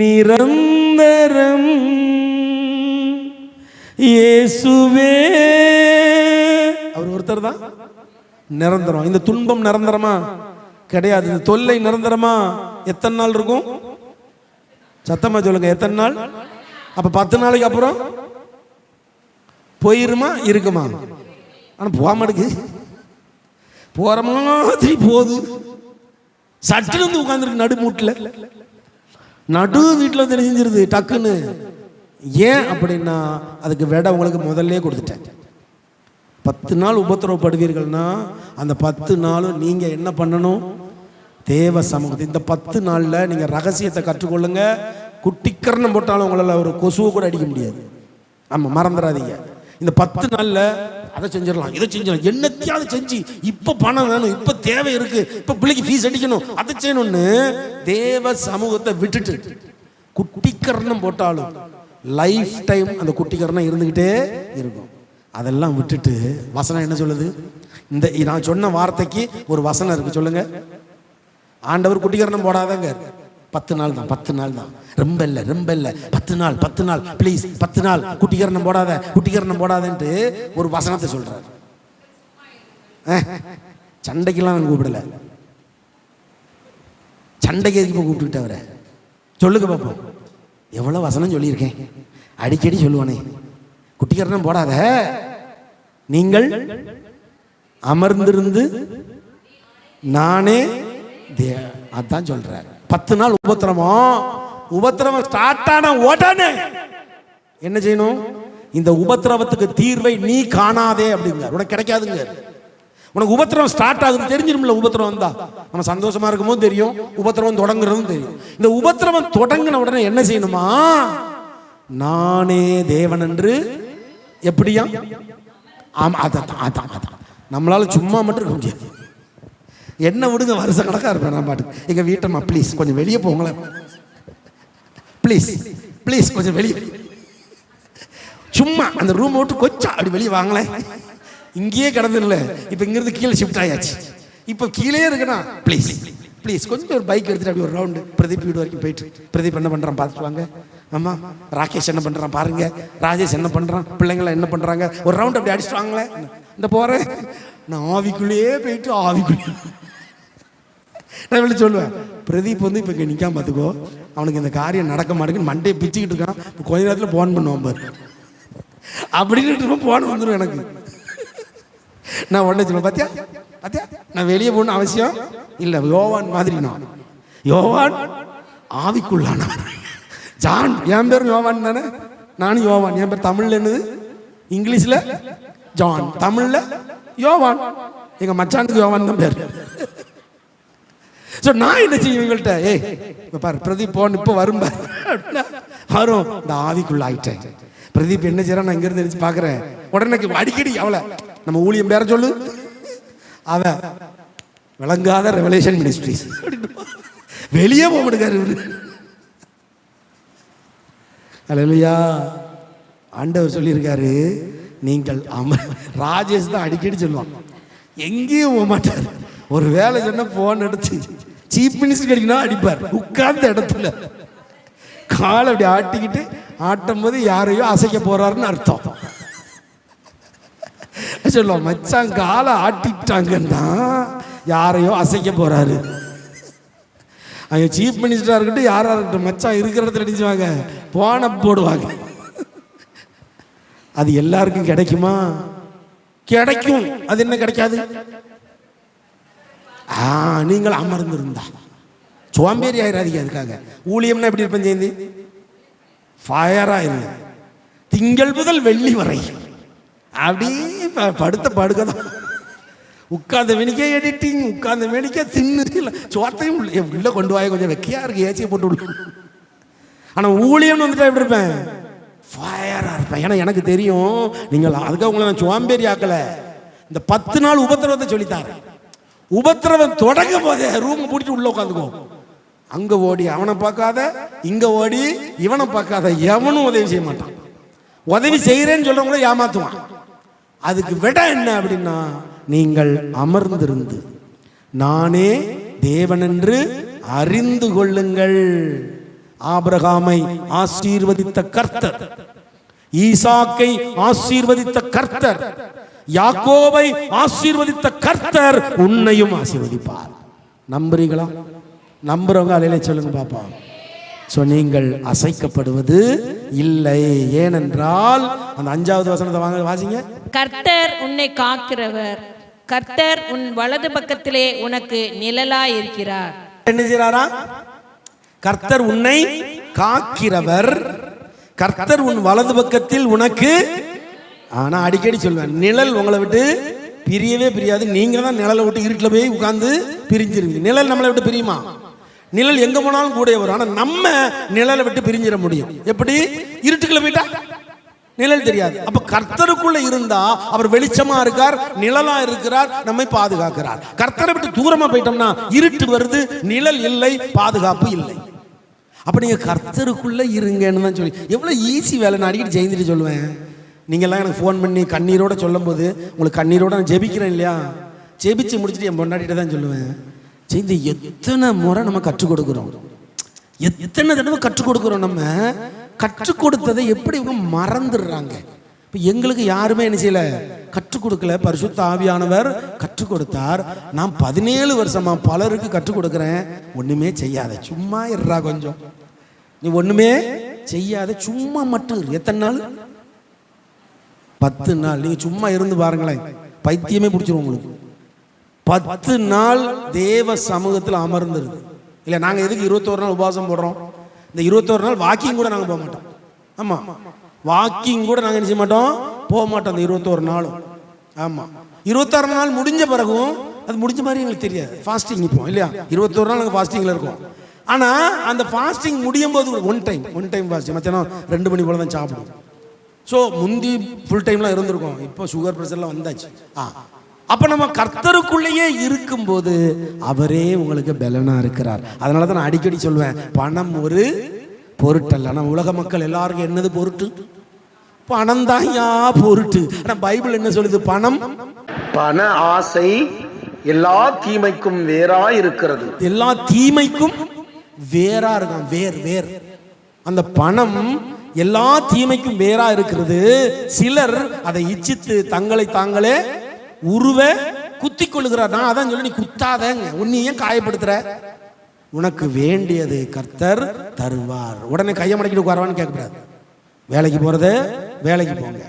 A: நிரந்தரம், இயேசுவே. அவர் ஒருத்தர் தான் நிரந்தரம். இந்த துன்பம் நிரந்தரமா கிடையாது. இந்த தொல்லை நிரந்தரமா? எத்தனை நாள் இருக்கும்? சத்தமா சொல்லுங்க, எத்தனை நாள்? அப்ப 10 நாளைக்கு அப்புறம் போயிருமா இருக்குமா? ஆனா போக மாட்டேங்குது, போற மாதிரி போகுது. சட்டுன்னு வந்து உட்காந்துருக்கு நடுமூட்டில், நடு வீட்டில் வந்து செஞ்சிருது டக்குன்னு. ஏன் அப்படின்னா அதுக்கு விட உங்களுக்கு முதல்ல கொடுத்துட்டேன். 10 நாள் உபத்திரவப்படுவீர்கள்னா அந்த 10 நாளும் நீங்க என்ன பண்ணணும்? தேவ சமூகத்தை. இந்த 10 நாள்ல நீங்க ரகசியத்தை கற்றுக்கொள்ளுங்க. குட்டிக்கரணம் போட்டாலும் உங்களால் ஒரு கொசுவை கூட அடிக்க முடியாது. ஆமா, மறந்துடாதீங்க. இந்த 10 நாள்ல அதை செஞ்சிடலாம், இதை செஞ்சிடலாம், என்னத்தையாவது செஞ்சு இப்ப பணம் வேணும், இப்ப தேவை இருக்கு, இப்ப பிள்ளைக்கு ஃபீஸ் அடிக்கணும், அதை செய்யணும்னு தேவ சமூகத்தை விட்டுட்டு குட்டிக்கரணம் போட்டாலும் லைஃப் டைம் அந்த குட்டிக்கரணம் இருந்துகிட்டே இருக்கும். அதெல்லாம் விட்டுட்டு வசனம் என்ன சொல்லுது? இந்த நான் சொன்ன வார்த்தைக்கு ஒரு வசனம் இருக்கு, சொல்லுங்க. ஆண்டவர் குட்டிக்கரணம் போடாதங்க, 10 நாள் தான், 10 நாள் தான், ரொம்ப இல்லை 10 நாள் ப்ளீஸ், 10 நாள் குட்டிகரணம் போடாதன்ட்டு ஒரு வசனத்தை சொல்றாரு. சண்டைக்கெல்லாம் அவன் கூப்பிடல. சண்டைக்கு எதுக்கு கூப்பிட்டுக்கிட்ட அவரை? சொல்லுங்க பார்ப்போம். எவ்வளோ வசனம் சொல்லியிருக்கேன், அடிக்கடி சொல்லுவானே, குட்டிகரணம் போடாத, நீங்கள் அமர்ந்திருந்து நானே அதான் சொல்றார். 10 நாள் உபத்திரவம் ஸ்டார்ட் ஆன உடனே என்ன செய்யணும்? இந்த உபத்திரவத்துக்கு தீர்வை நீ காணாதே அப்படிங்க, உனக்கு கிடைக்காதுங்க. உனக்கு உபத்திரவம் ஸ்டார்ட் ஆகுது தெரிஞ்சிரும்ல. உபத்திரவம் வந்தா நம்ம சந்தோஷமா இருக்கும்போது தெரியும், உபத்திரவம் தொடங்குறதும் தெரியும். இந்த உபத்திரவம் தொடங்கின உடனே என்ன செய்யணுமா? நானே தேவன் என்று எப்படியா? அதான் நம்மளால சும்மா மட்டும் இருக்க முடியாது. என்ன விடுங்க, வருஷ கணக்காக இருப்பேன் நான் பாட்டு. எங்க வீட்டம்மா ப்ளீஸ் கொஞ்சம் வெளியே போங்களேன், ப்ளீஸ் கொஞ்சம் வெளியே, சும்மா அந்த ரூம் விட்டு கொஞ்சம் அப்படி வெளியே வாங்களேன். இங்கேயே கிடந்துடல, இப்போ இங்கிருந்து கீழே ஷிஃப்ட் ஆயாச்சு, இப்போ கீழே இருக்குண்ணா, ப்ளீஸ் கொஞ்சம் ஒரு பைக் எடுத்துட்டு அப்படி ஒரு ரவுண்டு பிரதீப் வீடு வரைக்கும் போயிட்டு, பிரதீப் என்ன பண்ணுறான் பார்த்துட்டு வாங்க, ஆமா ராகேஷ் என்ன பண்ணுறான் பாருங்க, ராஜேஷ் என்ன பண்ணுறான், பிள்ளைங்களாம் என்ன பண்ணுறாங்க, ஒரு ரவுண்ட் அப்படி அடிச்சுட்டு வாங்களேன். இந்த போகிறேன் நான் ஆவிக்குள்ளேயே போயிட்டு நான் இப்படி சொல்லுவேன். பிரதீப் வந்து இப்போ இங்கே நிற்காம பார்த்துக்கோ, அவனுக்கு இந்த காரியம் நடக்க மாட்டேங்குன்னு மண்டையை பிச்சுக்கிட்டு இருக்கான். கொஞ்ச நேரத்தில் ஃபோன் பண்ணுவான் பாரு அப்படின்னு ஃபோன் வந்துடும் எனக்கு. நான் உடனே சொல்லுவேன், பாத்தியா நான் வெளியே போகணும் அவசியம் இல்லை. யோவான் மாதிரி யோவான் ஆவிக்குள்ளானா. ஜான் என் பேரும் யோவான் தானே, நானும் யோவான். என் பேர் தமிழ்ல என்னது, இங்கிலீஷ்ல ஜான், தமிழ்ல யோவான். எங்க மச்சானுக்கு யோவான் தான் பேர். நான் என்ன செய்வேன் இவங்கள்ட்ட, இப்ப பாரு பிரதீப் போன் இப்போ வரும் வரும், இந்த ஆவிக்குள்ள ஆயிட்டேன். பிரதீப் என்ன செய்யறான், நான் இங்கிருந்து நினைச்சு பாக்குறேன். உடனே அடிக்கடி அவளை நம்ம ஊழியம் பேர சொல்லு, அவ விளங்காத ரெவலேஷன் மினிஸ்ட்ரிஸ் வெளியே போக மாட்டேங்காரு இவரு. அல்லேலூயா. ஆண்டவர் சொல்லியிருக்காரு, நீங்கள் ராஜேஷ் தான் அடிக்கடி சொல்லுவான், எங்கேயும் போக மாட்டார். ஒரு வேலை சொன்னா போன் எடுத்து சீஃப் மினிஸ்டர் கிடைக்கணும் அடிப்பார். உட்கார்ந்த இடத்துல காலை அப்படி ஆட்டிக்கிட்டு ஆட்டும் போது யாரையோ அசைக்க போறாருன்னு அர்த்தம். சொல்லுவோம், மச்சான் காலை ஆட்டிட்டாங்கன்னா யாரையோ அசைக்க போறாரு. அங்க சீஃப் மினிஸ்டரா இருக்கட்டும் யாரா இருக்கட்டும், மச்சான் இருக்கிற இடத்துல அடிச்சுவாங்க, போன போடுவாங்க. அது எல்லாருக்கும் கிடைக்குமா? கிடைக்கும். அது என்ன கிடைக்காது? நீங்கள் அமர்ந்திருந்தா சோம்பேறி ஆயிராதீங்க. அதுக்காக ஊழியம்னா எப்படி இருப்பேன் சேர்ந்து ஃபயரா இருங்க. திங்கள் முதல் வெள்ளி வரை அப்படியே படுத்த படுக்கதான். உட்கார்ந்த வேணிக்கே எடிட்டிங், உட்கார்ந்த வேணிக்கே தின்னு சோத்தையும் உள்ள கொண்டு வாய கொஞ்சம் வெக்கையா இருக்கு, ஏச்சியை போட்டு விடு. ஆனா ஊழியம் வந்துட்டா எப்படி இருப்பேன்? ஃபயரா இருப்பேன். ஏன்னா எனக்கு தெரியும் நீங்கள் அதுக்காக உங்களை நான் சோம்பேறி ஆக்கல. இந்த 10 நாள் உபத்திரவத்தை சொல்லித்தாரு. உபத்திரவம் தொடங்க போதே ரூம் பூட்டிட்டு உள்ள உட்காந்துக்கோ. அங்க ஓடி அவனை பார்க்காத, இங்க ஓடி இவனை பார்க்காத, எவனும் உதவி செய்ய மாட்டான். உதவி செய்யறேன்னு சொல்றவங்கள ஏமாத்துவான். அதுக்கு விட என்ன அப்படின்னா, நீங்கள் அமர்ந்திருந்து நானே தேவன் என்று அறிந்து கொள்ளுங்கள். ஆபிரகாமை ஆசீர்வதித்த கர்த்தர், ஈசாக்கை ஆசீர்வதித்த கர்த்தர், யாக்கோபை ஆசீர்வதித்த கர்த்தர் உன்னையும் ஆசீர்வதிப்பார். நம்புறீங்களா? நம்புறவங்க அலையில சொல்லுங்க பாப்பா. நீங்கள் அசைக்கப்படுவது இல்லை. ஏனென்றால் அந்த 5வது வசனத்தை வாசிங்க.
B: கர்த்தர் உன்னை காக்கிறவர், கர்த்தர் உன் வலது பக்கத்திலே உனக்கு நிழலாய் இருக்கிறார்.
A: என்ன செய்றாரா? கர்த்தர் உன்னை காக்கிறவர், கர்த்தர் உன் வலது பக்கத்தில் உனக்கு. ஆனா அடிக்கடி சொல்லுவேன், நிழல் உங்களை விட்டு பிரியவே பிரியாது. நீங்க தான் நிழலை விட்டு இருட்டில் போய் உட்கார்ந்து பிரிஞ்சிருவீங்க. நிழல் நம்மளை விட்டு பிரியுமா? நிழல் எங்க போனாலும் கூட வரும். ஆனா நம்ம நிழலை விட்டு பிரிஞ்சிட முடியும். எப்படி? இருட்டுக்குள்ள போயிட்டா நிழல் தெரியாது. அப்ப கர்த்தருக்குள்ள இருந்தா அவர் வெளிச்சமா இருக்கார், நிழலா இருக்கிறார், நம்மை பாதுகாக்கிறார். கர்த்தரை விட்டு தூரமா போயிட்டோம்னா இருட்டு வருது, நிழல் இல்லை, பாதுகாப்பு இல்லை. அப்ப நீங்க கர்த்தருக்குள்ள இருங்கன்னு தான் சொல்லி எவ்வளவு ஈஸி வேலை. நான் அடிக்கடி ஜெயந்திட்டு சொல்லுவேன், நீங்கள்லாம் எனக்கு ஃபோன் பண்ணி கண்ணீரோட சொல்லும் போது உங்களுக்கு கண்ணீரோட நான் ஜெபிக்கிறேன் இல்லையா, ஜெபிச்சு முடிச்சுட்டு என் பொண்டாட்டிகிட்ட தான் சொல்லுவேன், ஜெயந்தி எத்தனை முறை நம்ம கற்றுக் கொடுக்குறோம். எத்தனை தடவை கற்றுக் கொடுக்குறோம். நம்ம கற்றுக் கொடுத்ததை எப்படி இவங்க மறந்துடுறாங்க. இப்போ எங்களுக்கு யாருமே என்ன செய்யல, கற்றுக் கொடுக்கல. பரிசுத்த ஆவியானவர் கற்றுக் கொடுத்தார். நான் 17 வருஷமா பலருக்கு கற்றுக் கொடுக்குறேன். ஒண்ணுமே செய்யாத, சும்மா இருறா, கொஞ்சம் நீ ஒண்ணுமே செய்யாத, சும்மா மட்டும் இரு. எத்தனை நாள்? 10 நாள். நீங்க சும்மா இருந்து பாருங்களேன், பைத்தியமே பிடிச்சிரும் உங்களுக்கு. 10 நாள் தேவ சமூகத்தில் அமர்ந்துருது. இல்லை, நாங்கள் எதுக்கு 21 நாள் உபவாசம் போடுறோம்? இந்த 21 நாள் வாக்கிங் கூட நாங்கள் போக மாட்டோம். ஆமாம், வாக்கிங் கூட நாங்கள் என்ன செய்ய மாட்டோம், போக மாட்டோம் அந்த 21 நாளும். ஆமாம், 26 நாள் முடிஞ்ச பிறகும் அது முடிஞ்ச மாதிரி எங்களுக்கு தெரியாது. ஃபாஸ்டிங் நிற்போம் இல்லையா? 21 நாள் நாங்கள் ஃபாஸ்டிங்கில் இருக்கோம். ஆனால் அந்த ஃபாஸ்டிங் முடியும் போது ஒன் டைம் ஃபாஸ்டிங், மத்தியானம் 2 மணி போல தான் சாப்பிடுவோம். ஸோ முந்தி ஃபுல் டைம்லாம் இருந்திருக்கோம். இப்போ சுகர் ப்ரெஷர்லாம் வந்தாச்சு. அப்போ நம்ம கர்த்தருக்குள்ளேயே இருக்கும்போது அவரே உங்களுக்கு பலனா இருக்கிறார். அதனால தான் நான் அடிக்கடி சொல்வேன், பணம் ஒரு பொருட்டல்ல. ஆனால் உலக மக்கள் எல்லாருக்கும் என்னது பொருட்டு? பணம் தான் பொருட்டு. ஆனால் பைபிள் என்ன சொல்லுது? பணம்,
C: பண ஆசை எல்லா தீமைக்கும் வேறா இருக்கிறது.
A: எல்லா தீமைக்கும் வேறா இருக்கான். வேர் அந்த பணம் எல்லா தீமைக்கும் வேறா இருக்கிறது. சிலர் அதை இச்சித்து தங்களை தாங்களே உருவ குத்தி கொள்ளுகிறார். நான் அதான் சொல்ல, நீ குத்தாதங்க, உன்னை ஏன் காயப்படுத்துற? உனக்கு வேண்டியது கர்த்தர் தருவார். உடனே கையை மடக்கிட்டு உட்காருவான்னு கேட்கக்கூடாது. வேலைக்கு போறத வேலைக்கு போங்க,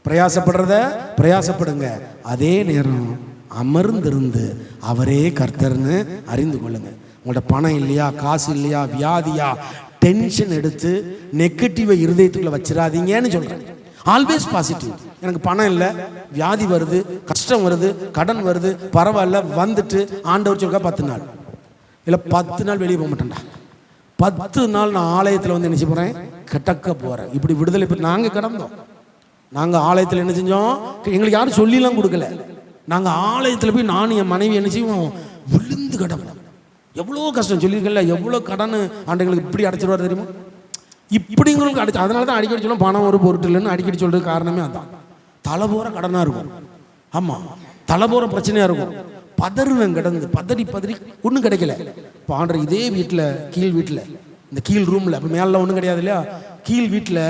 A: பிரயாசப்படுறத பிரயாசப்படுங்க. அதே நேரம் அமர்ந்திருந்து அவரே கர்த்தர்னு அறிந்து கொள்ளுங்க. உங்கள்ட்ட பணம் இல்லையா, காசு இல்லையா, வியாதியா, டென்ஷன் எடுத்து நெகட்டிவை இருதயத்துக்குள்ள வச்சிடாதீங்கன்னு சொல்றேன். Always positive. எனக்கு பணம் இல்லை, வியாதி வருது, கஷ்டம் வருது, கடன் வருது, பரவாயில்ல, வந்துட்டு ஆண்டவர் சொல்ல 10 நாள் இல்லை 10 நாள் வெளியே போக மாட்டேன்டா. 10 நாள் நான் ஆலயத்தில் வந்து என்ன செய்ய போறேன், கிடக்க போறேன். இப்படி விடுதலை பெற்று நாங்கள் கிடந்தோம். நாங்கள் ஆலயத்தில் என்ன செஞ்சோம், எங்களுக்கு யாரும் சொல்லிலாம் கொடுக்கல. நாங்கள் ஆலயத்தில் போய் நானும் என் மனைவி என்ன செய்வோம், விழுந்து கிடப்போம். எவ்வளோ கஷ்டம் சொல்லியிருக்கல, எவ்வளோ கடன் ஆண்டுகளுக்கு இப்படி அடைச்சிருவார் தெரியுமா? இப்படிங்களுக்கு அடிச்சு. அதனால தான் அடிக்கடி சொல்லுவோம், பணம் ஒரு பொருட்டு இல்லைன்னு அடிக்கடி சொல்றது காரணமே அதான். தலை போற கடனா இருக்கும். ஆமா, தலை போற பிரச்சனையா இருக்கும். பதறுவேன், கிடந்து பதறி ஒன்றும் கிடைக்கல. இப்போ ஆண்டர் இதே வீட்டில், கீழ் வீட்டில், இந்த கீழ் ரூமில், இப்போ மேலே ஒன்றும் கிடையாது இல்லையா, கீழ் வீட்டில்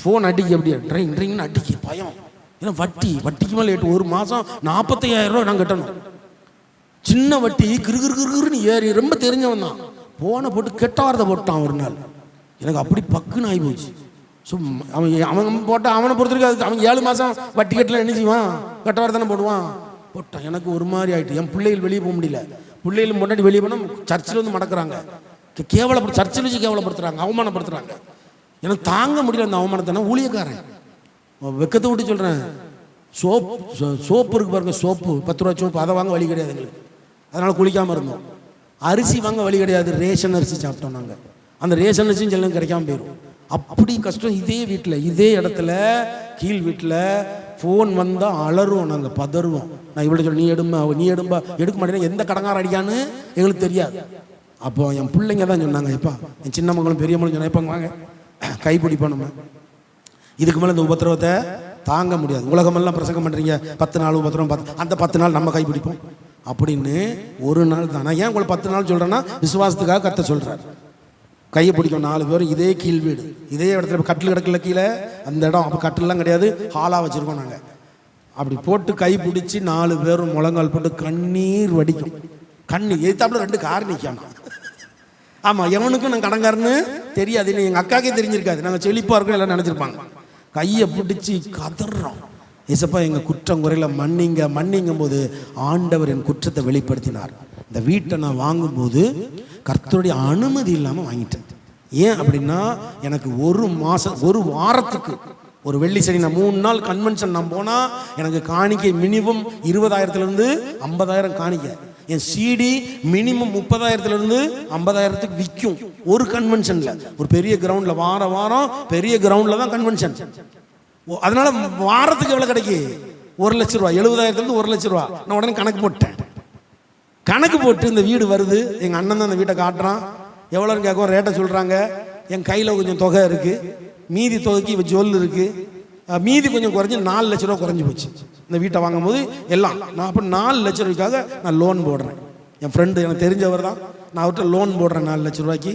A: ஃபோன் அடிக்க, அப்படியே ட்ரிங்னு அடிக்க பயம். ஏன்னா வட்டிக்கு மேலே 1 மாதம் 45,000 ரூபா நான் கட்டணும். சின்ன வட்டி கிருன்னு ஏறி, ரொம்ப தெரிஞ்சவன் தான். போனை போட்டு கெட்ட வார்த்தை போட்டான் ஒரு நாள். எனக்கு அப்படி பக்குன்னு ஆகி போச்சு. ஸோ அவன் போட்டால் அவனை பொறுத்திருக்கு. அதுக்கு அவன் 7 மாதம் வட்டி கட்டலாம் என்ன செய்வான், கெட்ட வார்த்தை தானே போடுவான். போட்டான். எனக்கு ஒரு மாதிரி ஆகிட்டு. என் பிள்ளைகள் வெளியே போக முடியல. பிள்ளைகள் முன்னாடி வெளியே போனால் சர்ச்சில் வந்து மடக்கிறாங்க, சர்ச்சில் வச்சு கேவலப்படுத்துறாங்க, அவமானப்படுத்துறாங்க. எனக்கு தாங்க முடியல அந்த அவமானத்தை. ஊழியக்காரன் வெக்கத்தை விட்டு சொல்கிறேன், சோப்பு இருக்கு பாருங்க, சோப்பு 10 ரூபா சோப்பு, அதை வாங்க வழி கிடையாது எங்களுக்கு. அதனால் குளிக்காமல் இருந்தோம். அரிசி வாங்க வழி கிடையாது, ரேஷன் அரிசி சாப்பிட்டோம் நாங்கள். அந்த ரேஷன் அரிசியும் செல்லம் கிடைக்காம போயிடும். அப்படி கஷ்டம். இதே வீட்டில், இதே இடத்துல, கீழ் வீட்டில் ஃபோன் வந்தால் அலறுவோம், நாங்கள் பதறுவோம். நான் இவ்வளோ சொல்ல, நீ எடும்பா எடுக்க மாட்டேன்னா எந்த கடங்கார அடிக்கான்னு எங்களுக்கு தெரியாது. அப்போ என் பிள்ளைங்க தான் சொன்னாங்க, எப்பா என் சின்ன மகளும் பெரிய மகளும் சொன்னா, வாங்க கைப்பிடிப்போம், நம்ம இதுக்கு மேலே இந்த உபத்திரவத்தை தாங்க முடியாது. உலகமெல்லாம் பிரசங்கம் பண்ணுறீங்க, 10 நாள் உபத்திரவம், அந்த 10 நாள் நம்ம கைப்பிடிப்போம் அப்படின்னு. ஒரு நாள் தானே, ஏன் உங்களை 10 நாள் சொல்கிறேன்னா விசுவாசத்துக்காக கத்த சொல்கிறார். கையை பிடிக்கும் 4 பேர். இதே கீழ் வீடு, இதே இடத்துல கட்டில் கிடக்கல கீழே அந்த இடம். அப்போ கட்டிலாம் கிடையாது, ஹாலாக வச்சுருக்கோம் நாங்கள். அப்படி போட்டு கை பிடிச்சி 4 பேரும் முழங்கால் போட்டு கண்ணீர் வடிக்கும். எதிர்த்தாப்புல 2 கார் நிற்காம. ஆமாம், எவனுக்கும் நான் கடங்காரன்னு தெரியாது. இன்னும் எங்கள் அக்காக்கே தெரிஞ்சிருக்காது. நாங்கள் செழிப்பாக இருக்கோம் எல்லாம் நினச்சிருப்பாங்க. கையை பிடிச்சி கதறோம், ஏசப்பா எங்கள் குற்றம் குறையில மன்னிங்கும் போது ஆண்டவர் என் குற்றத்தை வெளிப்படுத்தினார். இந்த வீட்டை நான் வாங்கும்போது கர்த்தருடைய அனுமதி இல்லாமல் வாங்கிட்டேன். ஏன் அப்படின்னா, எனக்கு 1 வாரத்துக்கு ஒரு வெள்ளி சனி நான் 3 நாள் கன்வென்ஷன் நான் போனால் எனக்கு காணிக்கை மினிமம் 20,000 50,000 காணிக்கை. என் சிடி மினிமம் 30,000 50,000 விற்கும் ஒரு கன்வென்ஷனில். ஒரு பெரிய கிரவுண்டில், வாரம் பெரிய கிரவுண்டில் தான் கன்வென்ஷன். அதனால வாரத்துக்கு எவ்வளோ கிடைக்கு, 1 லட்ச ரூபா, 70,000 1 லட்ச ரூபா. நான் உடனே கணக்கு போட்டேன். கணக்கு போட்டு இந்த வீடு வருது. எங்கள் அண்ணன் தான் அந்த வீட்டை காட்டுறான். எவ்வளோன்னு கேட்கும், ரேட்டை சொல்கிறாங்க. என் கையில் கொஞ்சம் தொகை இருக்குது, மீதி தொகைக்கு இப்போ ஜுவல் இருக்குது. மீதி கொஞ்சம் குறைஞ்சி 4 லட்ச ரூபா குறைஞ்சி போச்சு இந்த வீட்டை வாங்கும் போது எல்லாம். நான் அப்போ 4 லட்ச ரூபாய்க்காக நான் லோன் போடுறேன். என் ஃப்ரெண்டு எனக்கு தெரிஞ்சவர் தான். நான் அவர்கிட்ட லோன் போடுறேன் 4 லட்ச ரூபாய்க்கு,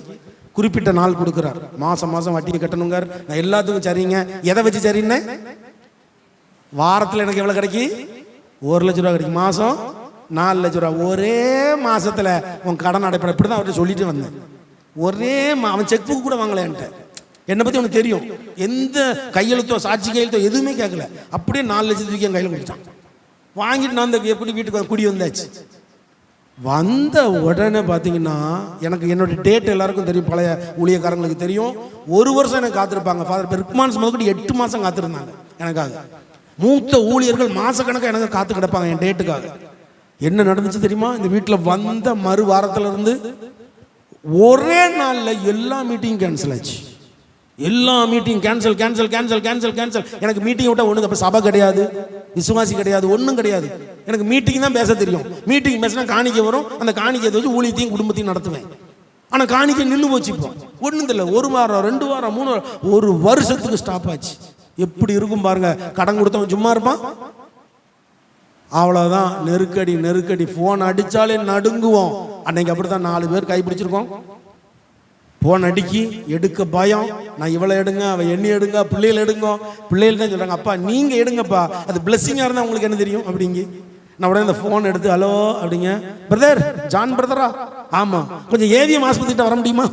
A: குறிப்பிட்ட நாள் கொடுக்குறார், மாதம் மாதம் வட்டியை கட்டணுங்கார். நான் எல்லாத்துக்கும் சரிங்க. எதை வச்சு சரின்னு? வாரத்தில் எனக்கு எவ்வளோ கிடைக்கி? 1 லட்ச ரூபா கிடைக்கும். மாதம் 4 லட்ச ரூபா. ஒரே மாதத்தில் உன் கடன் அடைப்பட. இப்படி தான் அவர்கிட்ட சொல்லிட்டு வந்தேன். அவன் செக் புக் கூட வாங்கல என்கிட்ட. என்னை பற்றி அவனுக்கு தெரியும். எந்த கையெழுத்தோ சாட்சி கையெழுத்தோ எதுவுமே கேட்கல. அப்படியே 4 லட்சத்துக்கு என் கையில் கொடுத்தான். வாங்கிட்டு நான் எப்படி வீட்டுக்கு குடி வந்தாச்சு. வந்த உடனே பார்த்தீங்கன்னா எனக்கு என்னோட டேட் எல்லாருக்கும் தெரியும், பழைய ஊழியக்காரங்களுக்கு தெரியும். 1 வருஷம் எனக்கு காத்திருப்பாங்க. ஃபாதர் ரிக்மான்ஸ் முதல்கூடி 8 மாதம் காத்திருந்தாங்க எனக்காக. மூத்த ஊழியர்கள் மாசக்கணக்காக எனக்கு காத்து கிடப்பாங்க என் டேட்டுக்காக. என்ன நடந்துச்சு தெரியுமா? இந்த வீட்டில் வந்த மறு வாரத்துல இருந்து ஒரே நாளில் எல்லா மீட்டிங் கேன்சல் ஆச்சு. எல்லா meeting cancel cancel cancel cancel cancel. எனக்கு மீட்டிங் விட்டா ஒன்று, அப்போ சபை கிடையாது, விசுவாசி கிடையாது, ஒன்றும் கிடையாது. எனக்கு மீட்டிங் தான் பேச தெரியும். மீட்டிங் பேசினா காணிக்கை வரும். அந்த காணிக்கை வச்சு ஊழியத்தையும் குடும்பத்தையும் நடத்துவேன். ஆனால் காணிக்கை நின்று போச்சு. இப்போ ஒன்றும் தெரியல. 1 வாரம் 2 வாரம் 3 வாரம் 1 வருஷத்துக்கு ஸ்டாப் ஆச்சு. எப்படி இருக்கும் பாருங்க. கடன் கொடுத்தவன் சும்மா இருப்பான்? அவ்வளோதான். நெருக்கடி நெருக்கடி. ஃபோன் அடித்தாலே நடுங்குவோம். அன்னைக்கு அப்படி தான் 4 பேர் கைப்பிடிச்சிருக்கோம். ஃபோன் அடிக்கி எடுக்க பயம். நான் இவளை எடுங்க, அவள் எண்ணி எடுங்க, பிள்ளைகள் எடுங்க. பிள்ளைகள் தான் சொல்கிறாங்க, அப்பா நீங்கள் எடுங்கப்பா, அது பிளெஸ்ஸிங்காக இருந்தால் உங்களுக்கு என்ன தெரியும் அப்படிங்க. நான் உடனே இந்த ஃபோன் எடுத்து ஹலோ அப்படிங்க, பிரதர் ஜான் பிரதரா? ஆமாம். கொஞ்சம் ஏவிஎம் ஆஸ்பத்திரிட்ட வர முடியுமா?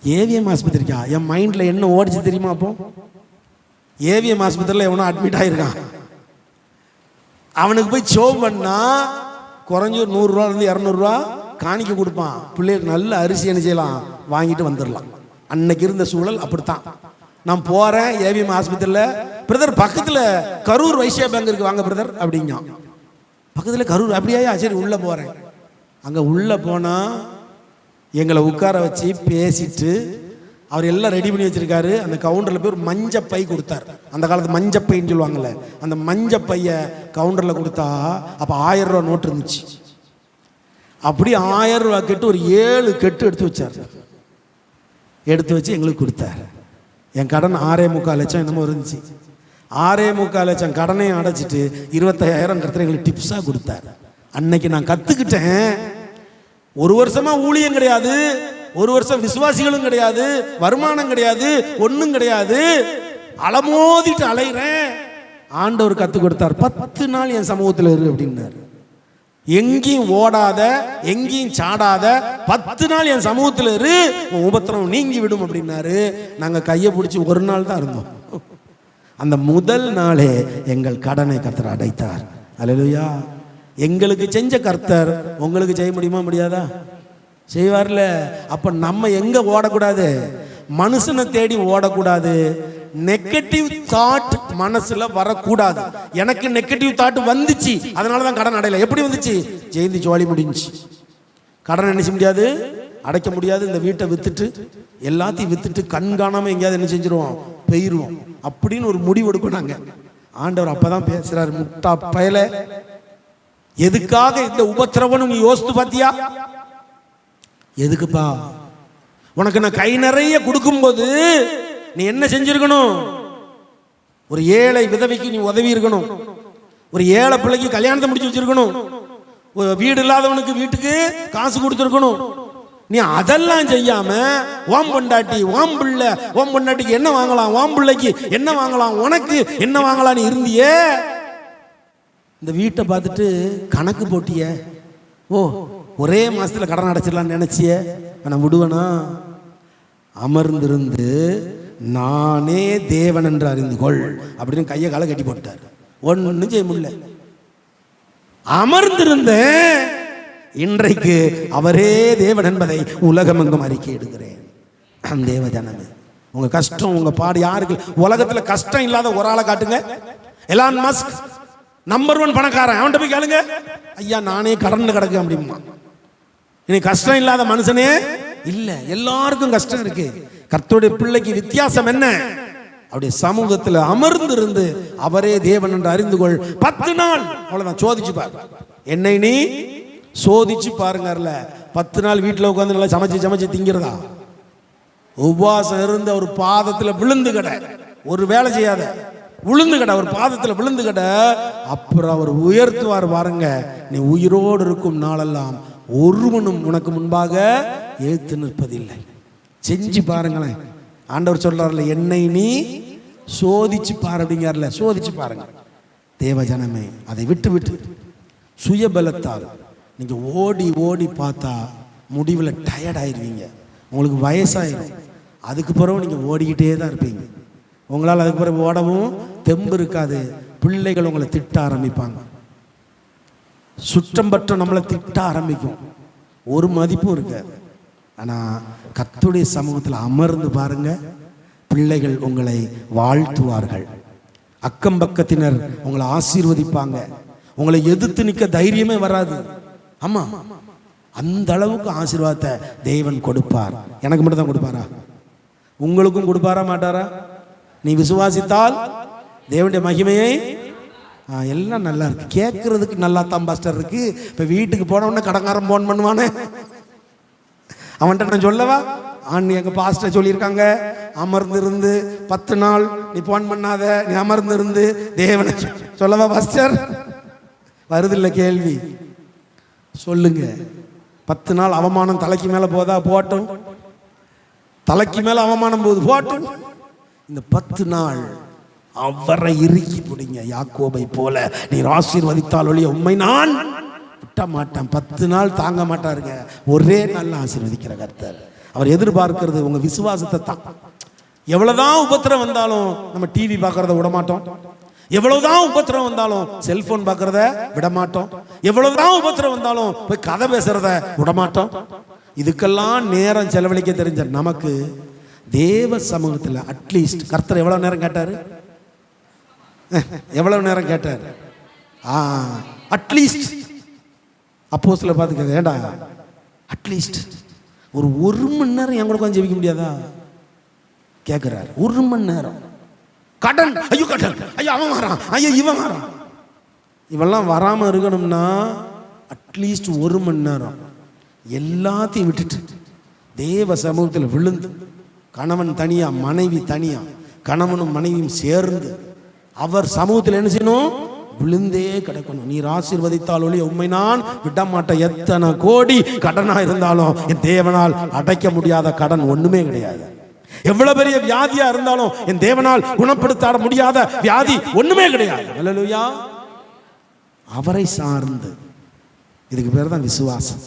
A: ஏவிஎம் ஆஸ்பத்திரிக்கா? என் மைண்டில் என்ன ஓடிச்சு தெரியுமா? அப்போ ஏவிஎம் ஆஸ்பத்திரியில் எவனோ அட்மிட் ஆகிருக்கான். அவனுக்கு போய் ஷோ பண்ணா குறைஞ்சி 100 ரூபாலேருந்து 200 ரூபா காணிக்க கொடுப்பான். பிள்ளைகளுக்கு நல்ல அரிசி என்ன செய்யலாம், வாங்கிட்டு வந்துடலாம். அன்னைக்கு இருந்த சூழல் அப்படித்தான். நான் போகிறேன் ஏவிஎம் ஆஸ்பத்திரியில். பிரதர் பக்கத்தில் கரூர் வைசியா பேங்க் இருக்கு, வாங்க பிரதர் அப்படிங்க. பக்கத்தில் கரூர்? அப்படியா, சரி உள்ளே போகிறேன். அங்கே உள்ளே போனால் எங்களை உட்கார வச்சு பேசிட்டு அவர் எல்லாம் ரெடி பண்ணி வச்சிருக்காரு. அந்த கவுண்டரில் போய் ஒரு மஞ்சப்பை கொடுத்தார். அந்த காலத்து மஞ்சப்பைன்னு சொல்லுவாங்கல்ல, அந்த மஞ்சப்பைய கவுண்டரில் கொடுத்தா அப்போ 1000 ரூபா நோட்டு இருந்துச்சு. அப்படி 1000 ரூபா கெட்டு ஒரு 7 கெட்டு எடுத்து வச்சார். எடுத்து வச்சு எங்களுக்கு கொடுத்தார். என் கடன் 6.25 லட்சம் என்னமோ இருந்துச்சு. 6.25 லட்சம் கடனையும் அடைச்சிட்டு 25,000 கருத்து எங்களுக்கு டிப்ஸாக கொடுத்தார். அன்னைக்கு நான் கற்றுக்கிட்டேன், 1 வருஷமா ஊழியம் கிடையாது, 1 வருஷம் விசுவாசிகளும் கிடையாது, வருமானம் கிடையாது, ஒன்றும் கிடையாது, அலமோதிட்டு அலைகிறேன். ஆண்டவர் கற்றுக் கொடுத்தார். 10 நாள் என் சமூகத்தில் இரு அப்படின்னார். எங்கேயும் ஓடாத, எங்கேயும் சாடாத, 10 நாள் என் சமூகத்தில் இரு, உபத்திரம் நீங்கி விடும் அப்படின்னாரு. நாங்கள் கையை பிடிச்சி 1 நாள் தான் இருந்தோம். அந்த முதல் நாளே எங்கள் கடனை கர்த்தர் அடைத்தார். அல்லேலூயா. எங்களுக்கு செஞ்ச கர்த்தர் உங்களுக்கு செய்ய முடியுமா? முடியாதா? செய்வார்ல. அப்ப நம்ம எங்க ஓடக்கூடாது? மனுஷனை தேடி ஓடக்கூடாது. நெகட்டிவ் தாட் மனசுல வரக்கூடாது. எனக்கு நெகட்டிவ் தாட் வந்துச்சு, அதனாலதான் கடன் அடையல. எப்படி வந்துச்சு? ஜெயந்தி ஜோலி முடிஞ்சு. கடன் நினைச்ச முடியாது, அடைக்க முடியாது. இந்த வீட்டை வித்துட்டு எல்லாத்தையும் வித்துட்டு கண் காணாம எங்கேயாவது என்ன செஞ்சிருவோம், பெயருவோம் அப்படின்னு ஒரு முடிவு எடுக்கும். நாங்க ஆண்டவர் அப்பதான் பேசுறாரு, முட்டா பயல, எதுக்காக இந்த உபத்திரவம் நீ யோசித்து பாத்தியா? எதுக்குப்பா? உனக்கு நான் கை நிறைய கொடுக்கும்போது நீ என்ன செஞ்சிருக்கணும்? ஒரு ஏழை விதவைக்கு நீ உதவி இருக்கணும். ஒரு ஏழை பிள்ளைக்கு கல்யாணத்தை முடிச்சு வச்சிருக்கணும். ஒரு வீடு இல்லாதவனுக்கு வீட்டுக்கு காசு கொடுத்துருக்கணும். நீ அதெல்லாம் செய்யாம ஓம் பொண்டாட்டி, ஓம் பிள்ளை, ஓம் பொண்டாட்டிக்கு என்ன வாங்கலாம், ஓம் பிள்ளைக்கு என்ன வாங்கலாம், உனக்கு என்ன வாங்கலாம் நீ இருந்தியே. இந்த வீட்டை பார்த்துட்டு கணக்கு போட்டிய, ஓ ஒரே மாசத்துல கடன் அடைச்சிடலான்னு நினைச்சிய, நான் விடுவேனா? அமர்ந்திருந்து நானே தேவன் என்று அறிந்து கொள் அப்படின்னு கையை காலை கட்டி போட்டார். ஒன்னும் செய்ய முடியல. அமர்ந்திருந்த இன்றைக்கு அவரே தேவன் என்பதை உலகமெங்கும் அறிக்கை எடுக்கிறேன். தேவ ஜனமே, உங்க கஷ்டம் உங்க பாடு யாருக்கு? உலகத்துல கஷ்டம் இல்லாத ஒரு ஆளை காட்டுங்க. எலான் மஸ்க் நம்பர் 1 பணக்காரன். அவன்கிட்ட போய் கேளுங்க, ஐயா நானே கடன்ல கிடக்கு அப்படிமா. இன்னைக்கு கஷ்டம் இல்லாத மனுஷனே இல்ல. எல்லாருக்கும் கஷ்டம் இருக்கு. கர்த்தருடைய பிள்ளைக்கு வித்தியாசம் என்ன? அவருடைய சமூகத்தில் அமர்ந்திருந்து அவரே தேவன் என்று அறிந்து கொள். 10 நாள் அவ்வளவுதான். சோதிச்சு பாரு, என்னை நீ சோதிச்சு பாருங்க. 10 நாள் வீட்டில் உட்காந்து நல்லா சமைச்சு சமைச்சு திங்கிறதா? உபவாசம் இருந்து ஒரு பாதத்தில் விழுந்து கடை, ஒரு வேலை செய்யாத விழுந்து கடை, ஒரு பாதத்தில் விழுந்து கடை. அப்புறம் அவர் உயர்த்துவார் பாருங்க. நீ உயிரோடு இருக்கும் நாளெல்லாம் ஒருவனும் உனக்கு முன்பாக எழுத்து நிற்பதில்லை. செஞ்சு பாருங்களேன். ஆண்டவர் சொல்றாருல, என்னை நீ சோதிச்சு பாரு அப்படிங்கிறார்ல, சோதிச்சு பாருங்க. தேவஜனமே, அதை விட்டு விட்டு சுயபலத்தால் நீங்க ஓடி ஓடி பார்த்தா முடிவில் டயர்ட் ஆயிடுவீங்க. உங்களுக்கு வயசாயிரும். அதுக்கு பிறகு நீங்க ஓடிக்கிட்டே தான் இருப்பீங்க. உங்களால் அதுக்கு பிறகு ஓடவும் தெம்பு இருக்காது. பிள்ளைகள் உங்களை திட்ட ஆரம்பிப்பாங்க. சுற்றம் பற்ற நம்மளை திட்ட ஆரம்பிக்கும். ஒரு மதிப்பும் இருக்காது. ஆனால் கர்த்தருடைய சமூகத்தில் அமர்ந்து பாருங்க, பிள்ளைகள் உங்களை வாழ்த்துவார்கள். அக்கம் பக்கத்தினர் உங்களை ஆசீர்வதிப்பாங்க. உங்களை எதிர்த்து நிற்க தைரியமே வராது. ஆமா, அந்த அளவுக்கு ஆசீர்வாதத்தை தேவன் கொடுப்பார். எனக்கு மட்டும் தான் கொடுப்பாரா? உங்களுக்கும் கொடுப்பாரா மாட்டாரா? நீ விசுவாசித்தால் தேவனுடைய மகிமையை எல்லாம் நல்லா இருக்கு. கேட்கறதுக்கு நல்லா தான் பாஸ்டர் இருக்கு. இப்போ வீட்டுக்கு போன உடனே கடங்காரம் போன் பண்ணுவானே, அவன்கிட்ட நான் சொல்லவா? எங்கள் பாஸ்டர் சொல்லியிருக்காங்க, அமர்ந்திருந்து 10 நாள் நீ போன் பண்ணாத, நீ அமர்ந்திருந்து தேவனை சொல்லவா பாஸ்டர்? வருதில்லை கேள்வி. சொல்லுங்க. 10 நாள் அவமானம் தலைக்கு மேலே போதா? போட்டும். தலைக்கு மேலே அவமானம் போகுது, போட்டும். இந்த 10 நாள் அவரை இறுக்கி பிடிங்க. யாக்கோபை போல நீர் ஆசீர்வதித்தால் ஒழிய உம்மை நான் விட்ட மாட்டேன். 10 நாள் தாங்க மாட்டாருங்க. ஒரே நாள் ஆசீர்வதிக்கிற கர்த்தர். அவர் எதிர்பார்க்கிறது உங்க விசுவாசத்தை தான். எவ்வளவுதான் உபத்திரம் வந்தாலும் நம்ம டிவி பார்க்கறத விட மாட்டோம். எவ்வளவுதான் உபத்திரம் வந்தாலும் செல்போன் பார்க்கறத விட மாட்டோம். எவ்வளவுதான் உபத்திரம் வந்தாலும் போய் கதை பேசுறத விட மாட்டோம். இதுக்கெல்லாம் நேரம் செலவழிக்க தெரிஞ்ச நமக்கு தேவ சமூகத்தில் அட்லீஸ்ட் கர்த்தர் எவ்வளவு நேரம் கேட்டாரு? எவ்வளவு நேரம் கேட்டார்? அட்லீஸ்ட் அப்போஸ்தலர் பார்த்து கேட்க, ஏண்டா அட்லீஸ்ட் ஒரு 1 மணி நேரம் என் கூட கொஞ்சம் ஜெபிக்க முடியாதா கேட்கிறார். 1 மணி நேரம். கடன், ஐயோ கடன், ஐயோ அவன் வரான், ஐயோ இவன் வரான். இவெல்லாம் வராம இருக்கணும்னா அட்லீஸ்ட் 1 மணி நேரம் எல்லாத்தையும் விட்டுட்டு தேவ சமூகத்தில் விழுந்து, கணவன் தனியா மனைவி தனியா, கணவனும் மனைவியும் சேர்ந்து அவர் சமூகத்தில் என்ன செய்யணும்? விழுந்தே கிடக்கணும். நீர் ஆசீர்வதித்தால் ஒழிய உம்மை நான் விட மாட்டேன். எத்தனை கோடி கடனா இருந்தாலும் என் தேவனால் அடைக்க முடியாத கடன் ஒண்ணுமே கிடையாது. எவ்வளவு பெரிய வியாதியா இருந்தாலும் என் தேவனால் குணப்படுத்த முடியாத வியாதி ஒண்ணுமே கிடையாது. அல்லேலூயா. அவரை சார்ந்து, இதுக்கு பேர் தான் விசுவாசம்.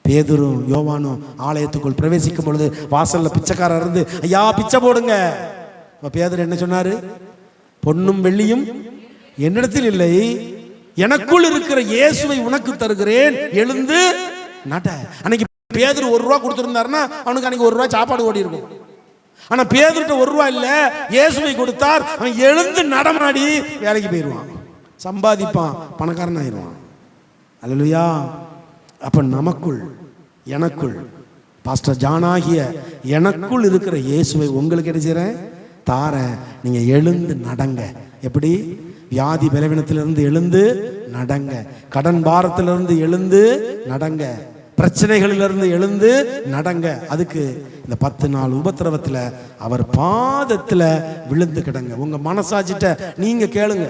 A: பேதுரும் யோவானும் ஆலயத்துக்குள் பிரவேசிக்கும் பொழுது வாசல்ல பிச்சைக்காரர் இருந்து, ஐயா பிச்சை போடுங்க. பேதுரு என்ன சொன்னாரு? பொன்னும் வெள்ளியும் என்னிடத்தில் இல்லை, எனக்குள் இருக்கிற இயேசுவை உனக்கு தருகிறேன், எழுந்து நட. அன்னைக்கு பேதுரு 1 ரூபா கொடுத்திருந்தாருன்னா அவனுக்கு அன்னைக்கு 1 ரூபா சாப்பாடு ஓடி இருக்கும். ஆனா பேதுருட்ட 1 ரூபா இல்ல, இயேசுவை கொடுத்தார். அவன் எழுந்து நடமாடி வேலைக்கு போயிடுவான், சம்பாதிப்பான், பணக்காரன் ஆயிடுவான். அல்லேலூயா. அப்ப நமக்குள், எனக்குள், பாஸ்டர் ஜானாகிய எனக்குள் இருக்கிற இயேசுவை உங்களுக்கு என்ன செய்றேன்? தார. நீங்க எழுந்து நடங்க. எப்படி? வியாதி பலவீனத்திலிருந்து எழுந்து நடங்க, கடன் பாரத்திலிருந்து எழுந்து நடங்க, பிரச்சனைகளிலிருந்து எழுந்து நடங்க. அதுக்கு இந்த 10 நாள் உபத்திரவத்தில் அவர் பாதத்தில் விழுந்து கிடங்க. உங்க மனசாட்சிட்ட நீங்க கேளுங்க.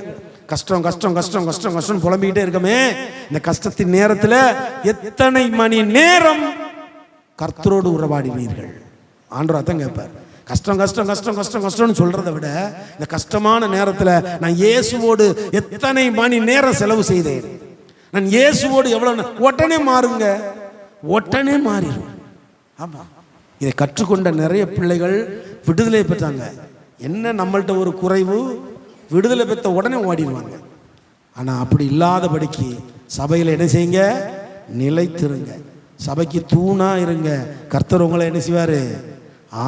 A: கஷ்டம் கஷ்டம் கஷ்டம் கஷ்டம் கஷ்டம் புலம்பிக்கிட்டே இருக்கமே, இந்த கஷ்டத்தின் நேரத்தில் எத்தனை மணி நேரம் கர்த்தரோடு உறவாடினீர்கள்? ஆண்டவர் அதான் கேட்பார். கஷ்டம் கஷ்டம் கஷ்டம் கஷ்டம் கஷ்டம்னு சொல்றதை விட இந்த கஷ்டமான நேரத்தில் நான் இயேசுவோடு எத்தனை மணி நேரம் செலவு செய்தேன், நான் இயேசுவோடு எவ்வளவு, உடனே மாறுங்க, உடனே மாறிடும். ஆமா, இதை கற்றுக்கொண்ட நிறைய பிள்ளைகள் விடுதலை பெற்றாங்க. என்ன நம்மள்ட்ட ஒரு குறைவு, விடுதலை பெற்ற உடனே ஓடிடுவாங்க. ஆனா அப்படி இல்லாதபடிக்கு சபையில் என்ன செய்யுங்க? நிலைத்திருங்க. சபைக்கு தூணா இருங்க. கர்த்தர் உங்களை என்ன செய்வாரு?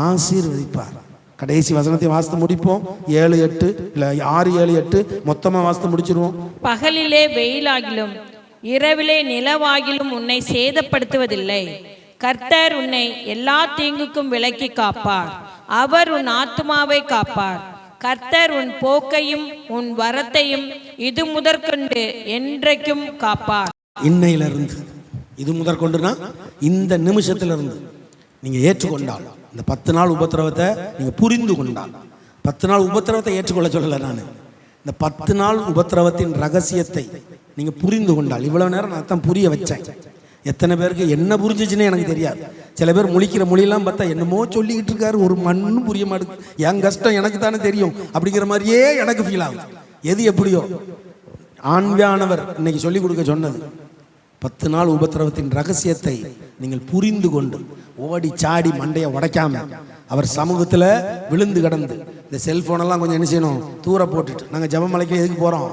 A: ஆசீர்வதிப்பார். கடைசி வசனத்தை வாசித்து முடிப்போம். 7, 8 இல்ல 6, 7, 8 மொத்தமா வாசித்து முடிச்சிருவோம்.
B: பகலிலே வெயிலாகிலும் இரவிலே நிலவாகிலும் உன்னை சேதப்படுத்துவதில்லை. கர்த்தர் உன்னை எல்லா தீங்குக்கும் விலக்கி காப்பார். அவர் உன் ஆத்துமாவை காப்பார். கர்த்தர் உன் போக்கையும் உன் வரத்தையும் இது முதற்கொண்டு என்றைக்கும் காப்பார்.
A: இன்னையிலிருந்து, இது முதற்கொண்டுனா இந்த நிமிஷத்திலிருந்து நீங்க ஏற்றுக்கொண்டால், இந்த 10 நாள் உபத்திரவத்தை நீங்க புரிந்து கொண்டால், 10 நாள் உபத்திரவத்தை ஏற்றுக்கொள்ள சொல்லல நான், இந்த 10 நாள் உபத்திரவத்தின் ரகசியத்தை நீங்க புரிந்து கொண்டால், இவ்வளவு நேரம் நான் தான் புரிய வச்சேன். எத்தனை பேருக்கு என்ன புரிஞ்சிச்சுன்னு எனக்கு தெரியாது. சில பேர் முழிக்கிற மொழியெல்லாம் பார்த்தா என்னமோ சொல்லிக்கிட்டு இருக்காரு, ஒரு மண்ணும் புரிய மாட்டேங்குது, என் கஷ்டம் எனக்கு தானே தெரியும் அப்படிங்கிற மாதிரியே எனக்கு ஃபீல் ஆகுது. எது எப்படியோ ஆண்வியானவர் இன்னைக்கு சொல்லிக் கொடுக்க சொன்னது 10 நாள் உபத்திரவத்தின் ரகசியத்தை நீங்கள் புரிந்து கொண்டு ஓடி சாடி மண்டையை உடைக்காம அவர் சமூகத்தில் விழுந்து கிடந்து இந்த செல்போனெல்லாம் கொஞ்சம் என்ன செய்யணும், தூர போட்டுட்டு, நாங்கள் ஜெபமலைக்கு எதுக்கு போகிறோம்,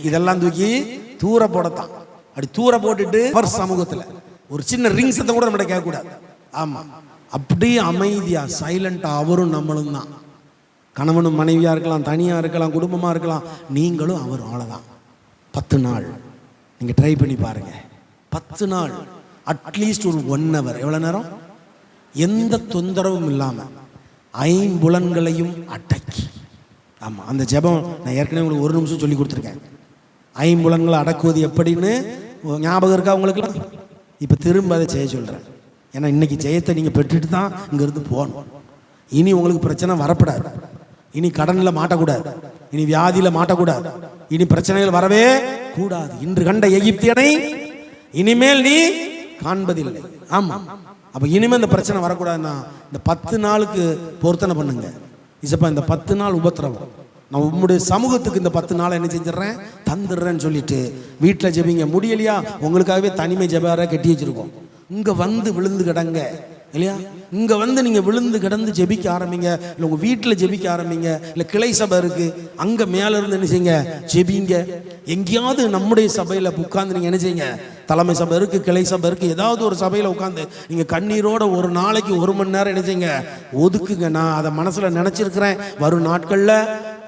A: இதெல்லாம் தூக்கி தூர போடத்தான். அப்படி தூர போட்டுட்டு அவர் சமூகத்தில் ஒரு சின்ன ரிங் சத்தம் கூட நம்மகிட்ட கேட்கக்கூடாது. ஆமாம், அப்படியே அமைதியா சைலண்டா அவரும் நம்மளும் தான். கணவனும் மனைவியா இருக்கலாம், தனியா இருக்கலாம், குடும்பமா இருக்கலாம், நீங்களும் அவரும், அவ்வளோதான். 10 நாள் நீங்க ட்ரை பண்ணி பாருங்க. 10 நாள் அட்லீஸ்ட் ஒரு 1 hour, எவ்வளவு நேரம், எந்த தொந்தரவும் இல்லாம ஐம்புலன்களையும் அடக்கி. ஆமா, அந்த ஜெபம் நான் ஏற்கனவே உங்களுக்கு 1 நிமிஷம் சொல்லி கொடுத்துருக்கேன். ஐம்புலன்களை அடக்குவது எப்படின்னு ஞாபகம் இருக்கா உங்களுக்குலாம்? இப்போ திரும்ப அதை செய்ய சொல்கிறேன். ஏன்னா இன்னைக்கு ஜெயத்தை நீங்கள் பெற்றுட்டு தான் இங்கேருந்து போகணும். இனி உங்களுக்கு பிரச்சனை வரப்படாது, இனி கடனில் மாட்டக்கூடாது, இனி வியாதியில் மாட்டக்கூடாது, இனி பிரச்சனைகள் வரவே கூடாது. இன்று கண்ட எகிப்தியனை இனிமேல் நீ காண்பதில்லை. ஆமாம், அப்போ இனிமேல் இந்த பிரச்சனை வரக்கூடாதுன்னா இந்த 10 நாளுக்கு பொருத்தனை பண்ணுங்க. இசப்பா இந்த 10 நாள் உபத்திரவம் நான் உங்களுடைய சமூகத்துக்கு இந்த 10 நாள் என்ன செஞ்சிடறேன், தந்துடுறேன்னு சொல்லிட்டு வீட்டில் ஜெபிங்க. முடியலையா, உங்களுக்காகவே தனிமை ஜெபார கட்டி வச்சிருக்கோம். இங்கே வந்து விழுந்து கிடங்க இல்லையா, இங்கே வந்து நீங்கள் விழுந்து கிடந்து ஜெபிக்க ஆரம்பிங்க. இல்லை உங்கள் வீட்டில் ஜெபிக்க ஆரம்பிங்க. இல்லை கிளை சபை இருக்குது, அங்கே மேலே இருந்து என்ன செய்யுங்க, ஜெபிங்க. எங்கேயாவது நம்முடைய சபையில் உட்காந்து நீங்கள் என்ன செய்யுங்க, தலைமை சபை இருக்குது, கிளை சபை இருக்குது, ஏதாவது ஒரு சபையில் உட்காந்து நீங்கள் கண்ணீரோட ஒரு நாளைக்கு 1 மணி நேரம் என்ன செய்யுங்க, ஒதுக்குங்க. நான் அதை மனசில் நினச்சிருக்கிறேன். வரும் நாட்களில்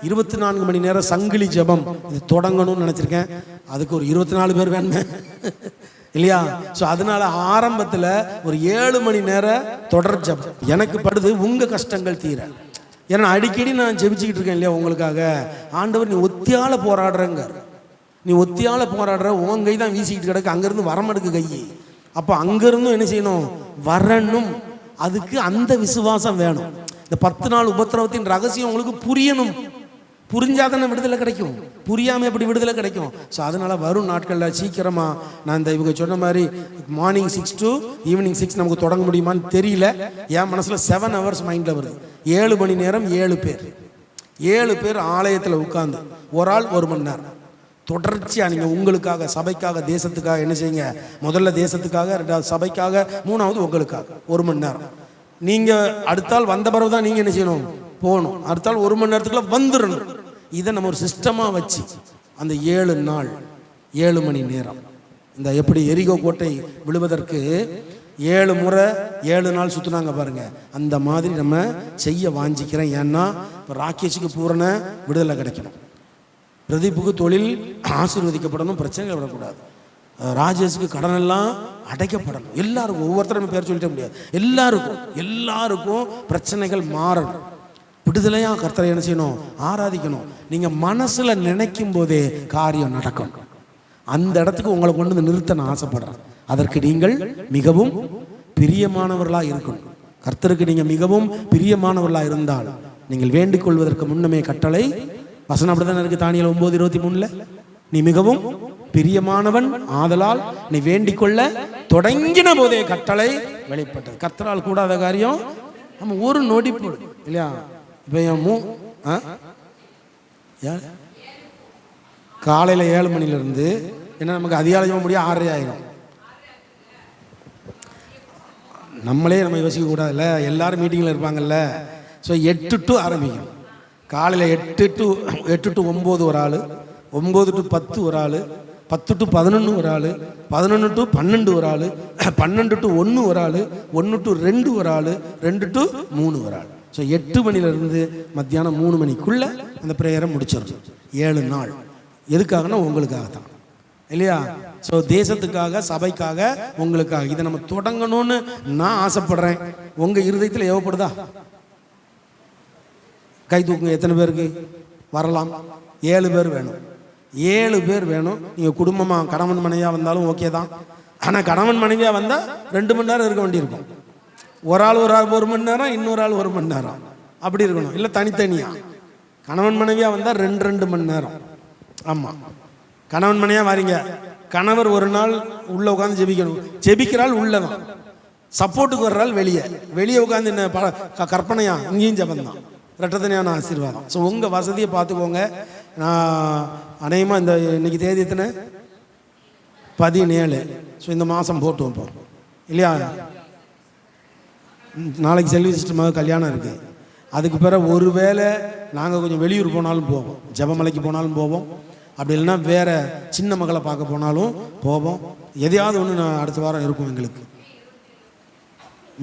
A: 24 மணி நேரம் சங்கிலி ஜெபம் இது தொடங்கணும்னு நினச்சிருக்கேன். அதுக்கு ஒரு 24 பேர் வேணுமே இல்லையா? ஸோ அதனால ஆரம்பத்தில் ஒரு 7 மணி நேரம் தொடர் ஜெபம் எனக்கு படுது, உங்கள் கஷ்டங்கள் தீர. ஏன்னா அடிக்கடி நான் ஜெபிச்சுக்கிட்டு இருக்கேன் இல்லையா உங்களுக்காக. ஆண்டவர் நீ ஒத்தியால போராடுறங்க, நீ ஒத்தியால போராடுற, உன் கை தான் வீசிக்கிட்டு கிடக்கு, அங்கேருந்து வரமடுக்கு கை. அப்போ அங்கேருந்தும் என்ன செய்யணும், வரணும். அதுக்கு அந்த விசுவாசம் வேணும். இந்த 10 நாள் உபத்திரவத்தின் ரகசியம் உங்களுக்கு புரியணும். புரிஞ்சாதானே விடுதலை கிடைக்கும், புரியாமல் எப்படி விடுதலை கிடைக்கும்? ஸோ அதனால் வரும் நாட்களில் சீக்கிரமாக நான் இந்த இவங்க சொன்ன மாதிரி மார்னிங் 6 to ஈவினிங் 6 நமக்கு தொடங்க முடியுமான்னு தெரியல. என் மனசில் 7 hours மைண்டில் வருது. 7 மணி நேரம் 7 பேர் ஆலயத்தில் உட்காந்து ஒரு ஆள் 1 மணி நேரம் தொடர்ச்சியாக நீங்கள் உங்களுக்காக, சபைக்காக, தேசத்துக்காக என்ன செய்யுங்க. முதல்ல தேசத்துக்காக, 2வது சபைக்காக, 3வது உங்களுக்காக 1 மணி நேரம். நீங்கள் அடுத்தால் வந்த பிறகு தான் நீங்கள் என்ன செய்யணும், போகணும். அடுத்தால் 1 மணி நேரத்துக்குள்ள வந்துடணும். இதை நம்ம ஒரு சிஸ்டமாக வச்சு அந்த 7 நாள் 7 மணி நேரம் இந்த எப்படி எரிகோ கோட்டை விழுவதற்கு 7 முறை 7 நாள் சுற்றுனாங்க பாருங்க, அந்த மாதிரி நம்ம செய்ய வாஞ்சிக்கிறேன். ஏன்னா இப்போ ராகேஷுக்கு பூரண விடுதலை கிடைக்கணும், பிரதீப்புக்கு தொழில் ஆசீர்வதிக்கப்படணும், பிரச்சனைகள் வரக்கூடாது, ராஜேஷுக்கு கடனெல்லாம் அடைக்கப்படணும். எல்லாருக்கும், ஒவ்வொருத்தரும் பேர் சொல்லிட்ட முடியாது, எல்லாருக்கும் பிரச்சனைகள் மாறணும். விடுதலையா கர்த்தரை என்ன செய்யணும், ஆராதிக்கணும். நீங்க மனசுல நினைக்கும் போதே காரியம் நடக்கும். அந்த இடத்துக்கு உங்களை கொண்டு வந்து நிறுத்த நான் ஆசைப்படுறேன். அதற்கு நீங்கள் மிகவும் பிரியமானவர்களா இருக்கணும். கர்த்தருக்கு நீங்க மிகவும் பிரியமானவர்களா இருந்தால் நீங்கள் வேண்டிக் கொள்வதற்கு முன்னமே கட்டளை வசனம் அப்படிதான் இருக்கு. தானியேல் 9:23 நீ மிகவும் பிரியமானவன் ஆதலால் நீ வேண்டிக் கொள்ள தொடங்கின போதே கட்டளை வெளிப்பட்டது. கர்த்தரால் கூடாத காரியம் நம்ம ஒரு நொடி போடு இல்லையா? இப்போ காலையில் 7 மணிலேருந்து ஏன்னா நமக்கு அதிகாலையும் முடியும் 6:30 ஆயிரும். நம்மளே நம்ம யோசிக்க கூடாதுல்ல, எல்லாரும் மீட்டிங்கில் இருப்பாங்கல்ல. ஸோ 8 to ஆரம்பிக்கும். காலையில் 8 to 9 ஒரு ஆள், 9 to 10 ஒரு ஆள், 10 to 11 ஒரு ஆள், 11 to 12 ஒரு ஆள், 12 to 1 ஒரு ஆள், 1 to 2 ஒரு ஆள், 2 to 3 ஒரு ஆள். ஸோ 8 மணிலேருந்து மத்தியானம் 3 மணிக்குள்ளே அந்த ப்ரேயரை முடிச்சிடணும். 7 நாள் எதுக்காகனா உங்களுக்காக தான் இல்லையா? ஸோ தேசத்துக்காக, சபைக்காக, உங்களுக்காக இதை நம்ம தொடங்கணும்னு நான் ஆசைப்படுறேன். உங்கள் இருதயத்தில் ஏவப்படுதா? கை தூக்குங்க. எத்தனை பேருக்கு வரலாம்? 7 பேர் வேணும். 7 பேர் வேணும். நீங்கள் குடும்பமாக கணவன் மனைவியாக வந்தாலும் ஓகே தான். ஆனால் கணவன் மனைவியாக வந்தால் 2 மணி நேரம் இருக்க வேண்டியிருக்கும். ஒரு ஆள் 1 மணி நேரம், இன்னொரு ஆள் 1 மணி நேரம், அப்படி இருக்கணும். இல்லை தனித்தனியாக கணவன் மனைவியாக வந்தால் 2 மணி நேரம். ஆமாம், கணவன் மனைவியாக வாரீங்க, கணவர் ஒரு நாள் உள்ள உட்காந்து ஜெபிக்கணும், ஜெபிக்கிறாள் உள்ளதான், சப்போர்ட்டுக்கு வர்றாள் வெளியே, வெளியே உட்காந்து என்ன கற்பனையா, இங்கேயும் ஜெபந்தான், ரெட்டத்தனையான ஆசீர்வாதம். ஸோ உங்கள் வசதியை பார்த்துக்கோங்க. நான் அநேகமாக இந்த இன்னைக்கு தேதி எத்தனை, 17. ஸோ இந்த மாதம் போட்டு வைப்போம் இல்லையா. நாளைக்கு செல்வி சிஸ்டமாக கல்யாணம் இருக்குது. அதுக்கு பிறகு ஒரு வேளை நாங்கள் கொஞ்சம் வெளியூர் போனாலும் போவோம், ஜெபமலைக்கு போனாலும் போவோம், அப்படி இல்லைன்னா வேறு சின்ன மகளை பார்க்க போனாலும் போவோம். எதையாவது ஒன்று நான் அடுத்த வாரம் இருக்கும் எங்களுக்கு.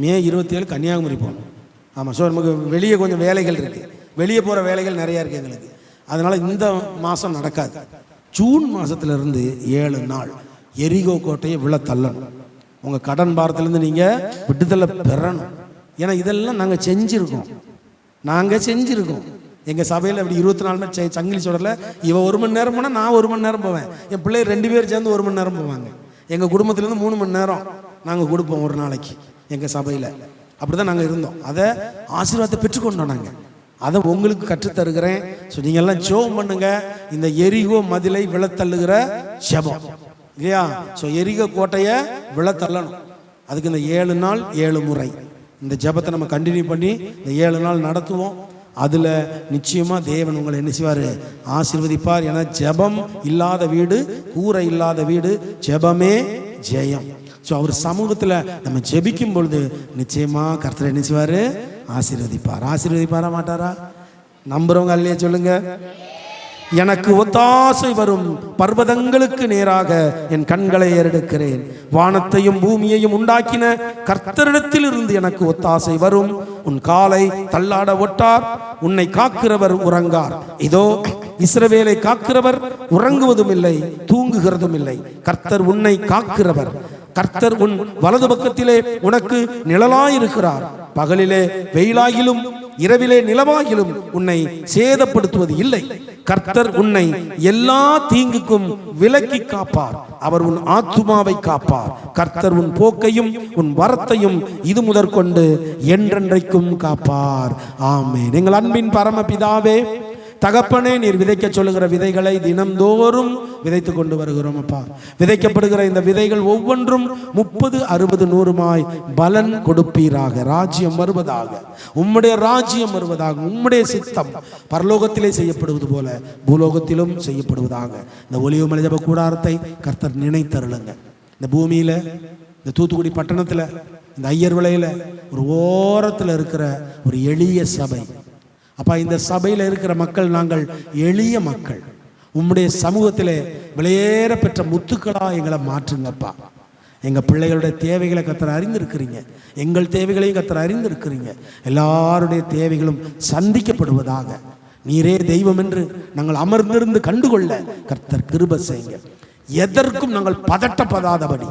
A: மே 27 கன்னியாகுமரி போகணும். ஆமாம். ஸோ நமக்கு வெளியே கொஞ்சம் வேலைகள் இருக்குது, வெளியே போகிற வேலைகள் நிறையா இருக்குது எங்களுக்கு. அதனால் இந்த மாதம் நடக்காது. ஜூன் மாதத்துலேருந்து 7 நாள் எரிகோ கோட்டையை விழ தள்ளணும். உங்கள் கடன் பாரத்திலேருந்து நீங்கள் விடுதலை பெறணும். ஏன்னா இதெல்லாம் நாங்கள் செஞ்சுருக்கோம். எங்கள் சபையில் அப்படி 24 மணி சங்கிலி சொல்கிறல, இவன் 1 மணி நேரம் போனால் நான் 1 மணி நேரம் போவேன், என் பிள்ளைய 2 பேர் சேர்ந்து 1 மணி நேரம் போவாங்க. எங்கள் குடும்பத்துலேருந்து 3 மணி நேரம் நாங்கள் கொடுப்போம் ஒரு நாளைக்கு எங்கள் சபையில். அப்படி தான் நாங்கள் இருந்தோம். அதை ஆசீர்வாதத்தை பெற்றுக்கொண்டோம் நாங்கள். அதை உங்களுக்கு கற்றுத்தருகிறேன். ஸோ நீங்கள் எல்லாம் ஜெபம் பண்ணுங்க. இந்த எரிகோ மதிலை விழத்தள்ளுகிற ஜெபம் இல்லையா. ஸோ எரிகோ கோட்டையை விழத்தள்ளணும். அதுக்கு இந்த 7 நாள் 7 முறை இந்த ஜெபத்தை நம்ம கண்டினியூ பண்ணி இந்த 7 நாள் நடத்துவோம். அதில் நிச்சயமாக தேவன் உங்களை என்ன செய்வார், ஆசீர்வதிப்பார். ஏன்னா ஜெபம் இல்லாத வீடு, கூரை இல்லாத வீடு, ஜெபமே ஜெயம். ஸோ அவர் சமூகத்தில் நம்ம ஜெபிக்கும் பொழுது நிச்சயமாக கர்த்தர் என்ன செய்வார், ஆசீர்வதிப்பாரா மாட்டாரா? நம்புறவங்க அல்லையே சொல்லுங்க. எனக்கு ஒத்தாசை வரும் பர்வதங்களுக்கு நேராக என் கண்களை ஏறெடுக்கிறேன். வானத்தையும் பூமியையும் உண்டாக்கின கர்த்தரிடத்தில் இருந்து எனக்கு ஒத்தாசை வரும். உன் காலை தள்ளாட ஒட்டார், உன்னை காக்கிறவர் உறங்கார். இதோ இஸ்ரவேலை காக்கிறவர் உறங்குவதும் இல்லை, தூங்குகிறதும் இல்லை. கர்த்தர் உன்னை காக்கிறவர். கர்த்தர் உன் வலது பக்கத்திலே உனக்கு நிழலாயிருக்கிறார். பகலிலே வெயிலாகிலும் இரவிலே நிலவாகிலும் உன்னை சேதப்படுத்துவது இல்லை. கர்த்தர் உன்னை எல்லா தீங்குக்கும் விலக்கி காப்பார். அவர் உன் ஆத்துமாவை காப்பார். கர்த்தர் உன் போக்கையும் உன் வரத்தையும் இது முதற்கொண்டு என்றென்றைக்கும் காப்பார். ஆமென். எங்கள் அன்பின் பரமபிதாவே, தகப்பனே, நீர் விதைக்க சொல்லுகிற விதைகளை தினம்தோறும் விதைத்து கொண்டு வருகிறோம் அப்பா. விதைக்கப்படுகிற இந்த விதைகள் ஒவ்வொன்றும் 30, 60, 100 பலன் கொடுப்பீராக. ராஜ்யம் வருவதாக, உம்முடைய ராஜ்யம் வருவதாக. உம்முடைய சித்தம் பரலோகத்திலே செய்யப்படுவது போல பூலோகத்திலும் செய்யப்படுவதாக. இந்த ஒலிவமலை ஜெப கூடாரத்தை கர்த்தர் நினைத்தருளுங்க. இந்த பூமியில, இந்த தூத்துக்குடி பட்டணத்துல, இந்த ஐயர் விலையில ஒரு ஓரத்தில் இருக்கிற ஒரு எளிய சபை அப்பா. இந்த சபையில் இருக்கிற மக்கள் நாங்கள் எளிய மக்கள். உம்முடைய சமூகத்திலே விலையேற பெற்ற முத்துக்களா எங்களை மாற்றுங்கப்பா. எங்கள் பிள்ளைகளுடைய தேவைகளை கர்த்தர் அறிந்திருக்கிறீங்க, எங்கள் தேவைகளையும் கர்த்தர் அறிந்திருக்கிறீங்க. எல்லாருடைய தேவைகளும் சந்திக்கப்படுவதாக. நீரே தெய்வம் என்று நாங்கள் அமர்ந்திருந்து கண்டுகொள்ள கர்த்தர் கிருபை செய்யுங்க. எதற்கும் நாங்கள் பதட்டப்படாதபடி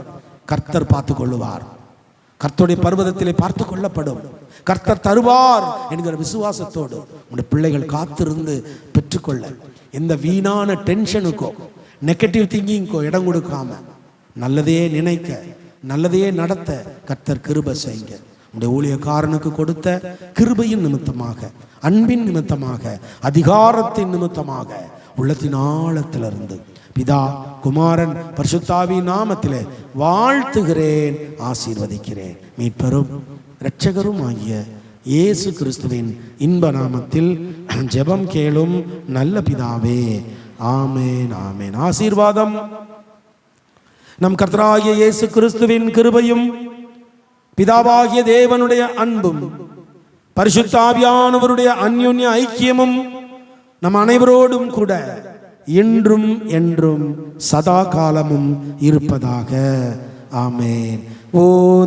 A: கர்த்தர் பார்த்து கொள்ளுவார். கர்த்தருடைய பர்வதத்திலே பார்த்து கொள்ளப்படும். கர்த்தர் தருவார் என்கிற விசுவாசத்தோடு உங்களுடைய பிள்ளைகள் காத்திருந்து பெற்றுக்கொள்ள, எந்த வீணான டென்ஷனுக்கோ நெகட்டிவ் திங்கிங்கோ இடம் கொடுக்காம நல்லதையே நினைக்க, நல்லதையே நடத்த கர்த்தர் கிருபை செய்யுங்க. உங்களுடைய ஊழியக்காரனுக்கு கொடுத்த கிருபையின் நிமித்தமாக, அன்பின் நிமித்தமாக, அதிகாரத்தின் நிமித்தமாக உள்ளத்தின் ஆழத்திலிருந்து பிதா, குமாரன், பரிசுத்தாவி நாமத்திலே வாழ்த்துகிறேன், ஆசீர்வதிக்கிறேன். மீட்பரும் இரட்சகரும் ஆகிய இயேசு கிறிஸ்துவின் இன்ப நாமத்தில் ஜெபம் கேளும் நல்ல பிதாவே. ஆமென், ஆமென். ஆசீர்வாதம் நம் கர்த்தராகிய இயேசு கிறிஸ்துவின் கிருபையும் பிதாவாகிய தேவனுடைய அன்பும் பரிசுத்த ஆவியானவருடைய அன்யோன்ய ஐக்கியமும் நம் அனைவரோடும் கூட இன்றும் என்றும் சதா காலமும் இருப்பதாக. ஆமென். ஓ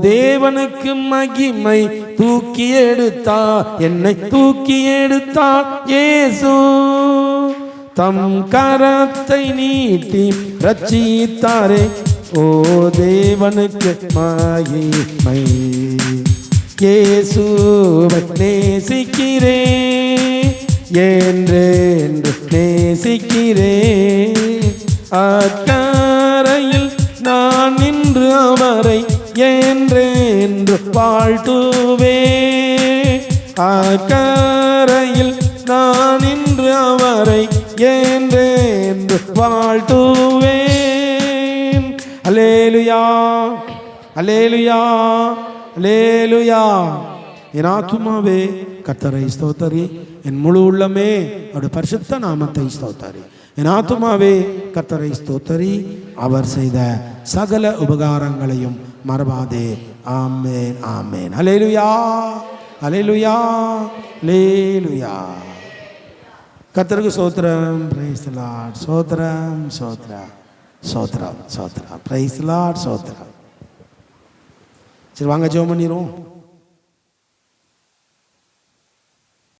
A: தேவனுக்கு மகிமை, தூக்கி எடுத்தார், என்னை தூக்கி எடுத்தார் இயேசு. தம் கரத்தை நீட்டி ரட்சித்தாரே. ஓ தேவனுக்கு மகிமை. இயேசுவை நேசிக்கிறேன், என்றென்று நேசிக்கிறேன். அக்கரையில் நான் நின்று அவரை என்றென்று வாழ்த்துவேன். அக்கரையில் நான் நின்று அவரை என்றென்று வாழ்த்துவேன். அல்லேலுயா அல்லேலுயா அல்லேலுயா. என் ஆத்துமாவே கர்த்தரை ஸ்தோத்தரி, என் முழு உள்ளமே அவருடைய பரிசுத்த நாமத்தை ஸ்தோத்தரி. என் ஆத்துமாவே கர்த்தரை ஸ்தோத்தரி, அவர் செய்த சகல உபகாரங்களையும் மறவாதே. ஆமென் ஆமென். அல்லேலுயா அல்லேலுயா அல்லேலுயா. கர்த்தருக்கு ஸ்தோத்திரம். Praise the Lord. ஸ்தோத்திரம் ஸ்தோத்திரம் ஸ்தோத்திரம் ஸ்தோத்திரம். Praise the Lord. ஸ்தோத்திரம். சரி, வாங்க ஜெபம் பண்ணிடுவோம்.